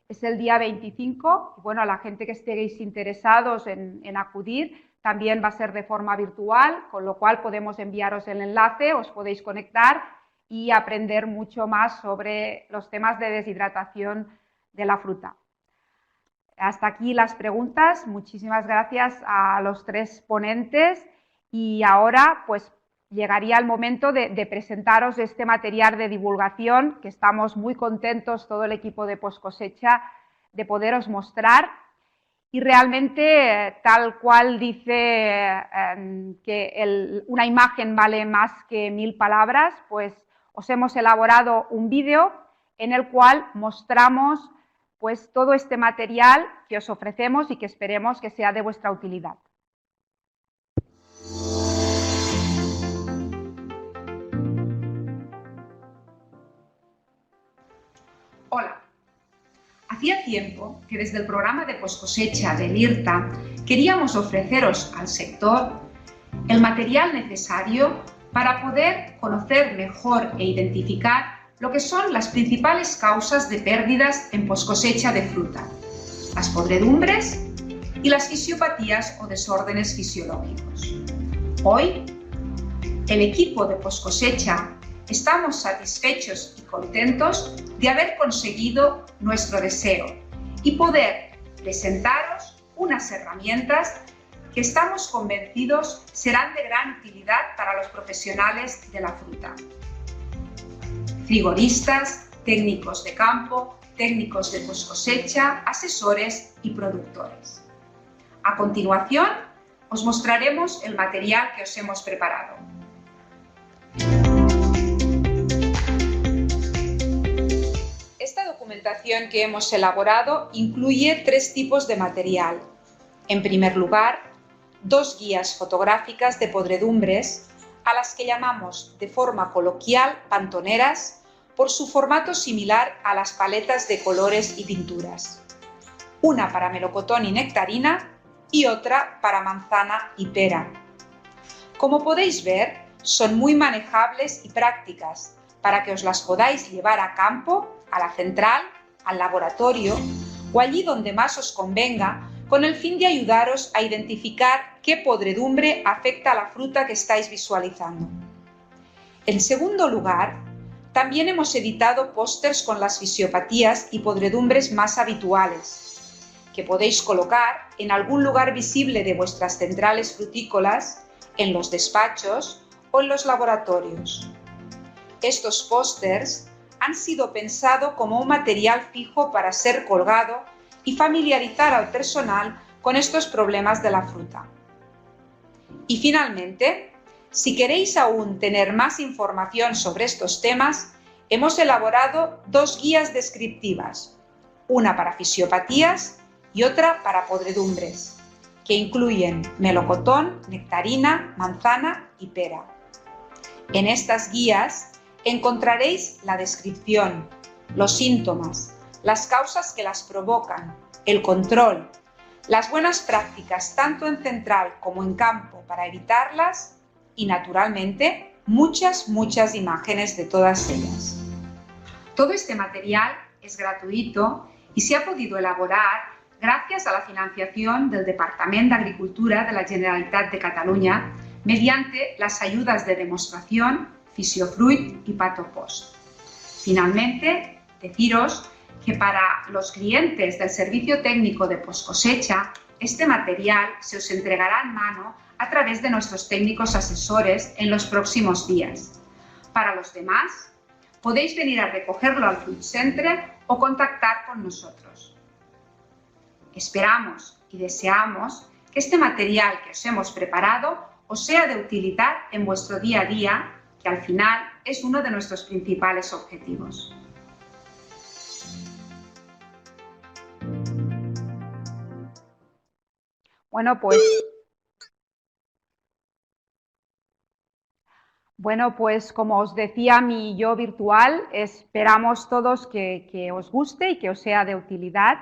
Es el día 25. Bueno, a la gente que estéis interesados en acudir, también va a ser de forma virtual, con lo cual podemos enviaros el enlace, os podéis conectar y aprender mucho más sobre los temas de deshidratación de la fruta. Hasta aquí las preguntas. Muchísimas gracias a los tres ponentes y ahora pues llegaría el momento de presentaros este material de divulgación que estamos muy contentos, todo el equipo de Postcosecha, de poderos mostrar. Y realmente, tal cual dice que una imagen vale más que 1000 palabras, pues os hemos elaborado un vídeo en el cual mostramos pues todo este material que os ofrecemos y que esperemos que sea de vuestra utilidad. Hola. Hacía tiempo que desde el programa de poscosecha del IRTA queríamos ofreceros al sector el material necesario para poder conocer mejor e identificar lo que son las principales causas de pérdidas en poscosecha de fruta, las podredumbres y las fisiopatías o desórdenes fisiológicos. Hoy, el equipo de poscosecha estamos satisfechos y contentos de haber conseguido nuestro deseo y poder presentaros unas herramientas que estamos convencidos serán de gran utilidad para los profesionales de la fruta. Frigoristas, técnicos de campo técnicos de poscosecha, asesores y productores. A continuación, os mostraremos el material que os hemos preparado. Esta documentación que hemos elaborado incluye 3 tipos de material. En primer lugar, 2 guías fotográficas de podredumbres, a las que llamamos de forma coloquial pantoneras, por su formato similar a las paletas de colores y pinturas. Una para melocotón y nectarina y otra para manzana y pera. Como podéis ver, son muy manejables y prácticas para que os las podáis llevar a campo, a la central, al laboratorio o allí donde más os convenga, con el fin de ayudaros a identificar qué podredumbre afecta a la fruta que estáis visualizando. En segundo lugar, también hemos editado pósters con las fisiopatías y podredumbres más habituales, que podéis colocar en algún lugar visible de vuestras centrales frutícolas, en los despachos o en los laboratorios. Estos pósters han sido pensados como un material fijo para ser colgado y familiarizar al personal con estos problemas de la fruta. Y finalmente, si queréis aún tener más información sobre estos temas, hemos elaborado 2 guías descriptivas, una para fisiopatías y otra para podredumbres, que incluyen melocotón, nectarina, manzana y pera. En estas guías encontraréis la descripción, los síntomas, las causas que las provocan, el control, las buenas prácticas tanto en central como en campo para evitarlas y, naturalmente, muchas imágenes de todas ellas. Todo este material es gratuito y se ha podido elaborar gracias a la financiación del Departament d'Agricultura de la Generalitat de Catalunya mediante las ayudas de demostración Fisiofruit y Patopost. Finalmente, deciros que para los clientes del servicio técnico de poscosecha, este material se os entregará en mano a través de nuestros técnicos asesores en los próximos días. Para los demás, podéis venir a recogerlo al Fruit Center o contactar con nosotros. Esperamos y deseamos que este material que os hemos preparado os sea de utilidad en vuestro día a día, que al final es uno de nuestros principales objetivos. Bueno, pues como os decía mi yo virtual, esperamos todos que os guste y que os sea de utilidad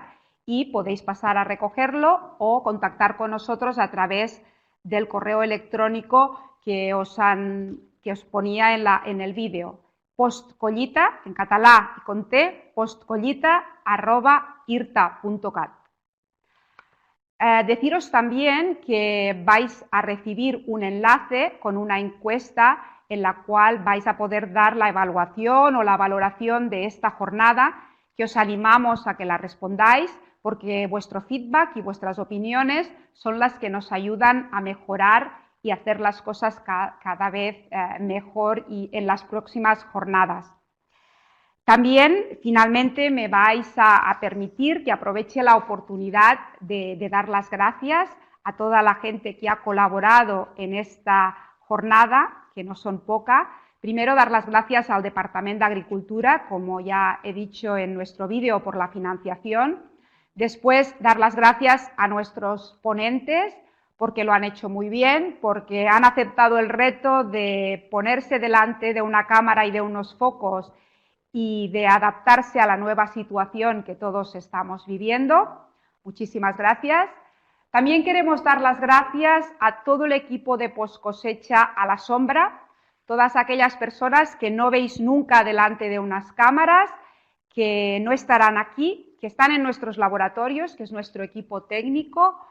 y podéis pasar a recogerlo o contactar con nosotros a través del correo electrónico que os ponía en el vídeo. Postcollita, en català y con T, postcollita@irta.cat. Deciros también que vais a recibir un enlace con una encuesta en la cual vais a poder dar la evaluación o la valoración de esta jornada, que os animamos a que la respondáis, porque vuestro feedback y vuestras opiniones son las que nos ayudan a mejorar y hacer las cosas cada vez mejor y en las próximas jornadas. También, finalmente, me vais a permitir que aproveche la oportunidad de dar las gracias a toda la gente que ha colaborado en esta jornada, que no son poca. Primero, dar las gracias al Departament d'Agricultura, como ya he dicho en nuestro vídeo, por la financiación. Después, dar las gracias a nuestros ponentes, porque lo han hecho muy bien, porque han aceptado el reto de ponerse delante de una cámara y de unos focos y de adaptarse a la nueva situación que todos estamos viviendo. Muchísimas gracias. También queremos dar las gracias a todo el equipo de poscosecha a la sombra, todas aquellas personas que no veis nunca delante de unas cámaras, que no estarán aquí, que están en nuestros laboratorios, que es nuestro equipo técnico,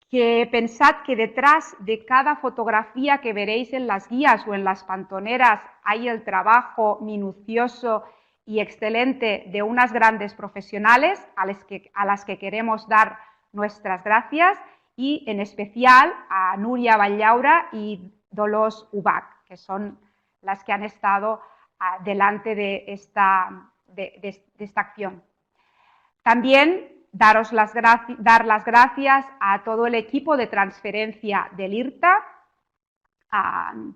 que pensad que detrás de cada fotografía que veréis en las guías o en las pantoneras hay el trabajo minucioso y excelente de unas grandes profesionales a las que queremos dar nuestras gracias, y en especial a Núria Vallllaura y Dolors Ubach, que son las que han estado delante de de esta acción. También dar las gracias a todo el equipo de transferencia del IRTA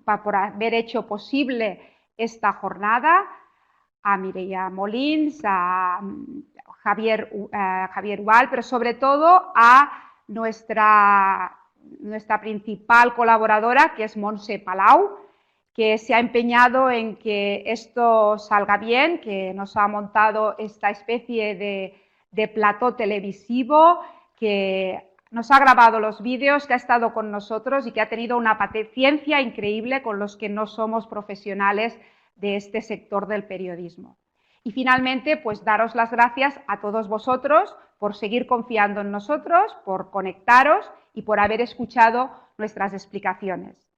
por haber hecho posible esta jornada, a Mireia Molins, a Javier Ubal, pero sobre todo a nuestra principal colaboradora, que es Montse Palau, que se ha empeñado en que esto salga bien, que nos ha montado esta especie de plató televisivo, que nos ha grabado los vídeos, que ha estado con nosotros y que ha tenido una paciencia increíble con los que no somos profesionales de este sector del periodismo. Y finalmente, pues daros las gracias a todos vosotros por seguir confiando en nosotros, por conectaros y por haber escuchado nuestras explicaciones.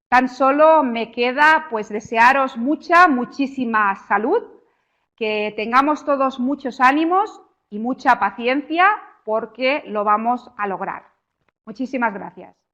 Tan solo me queda pues desearos muchísima salud, que tengamos todos muchos ánimos y mucha paciencia porque lo vamos a lograr. Muchísimas gracias.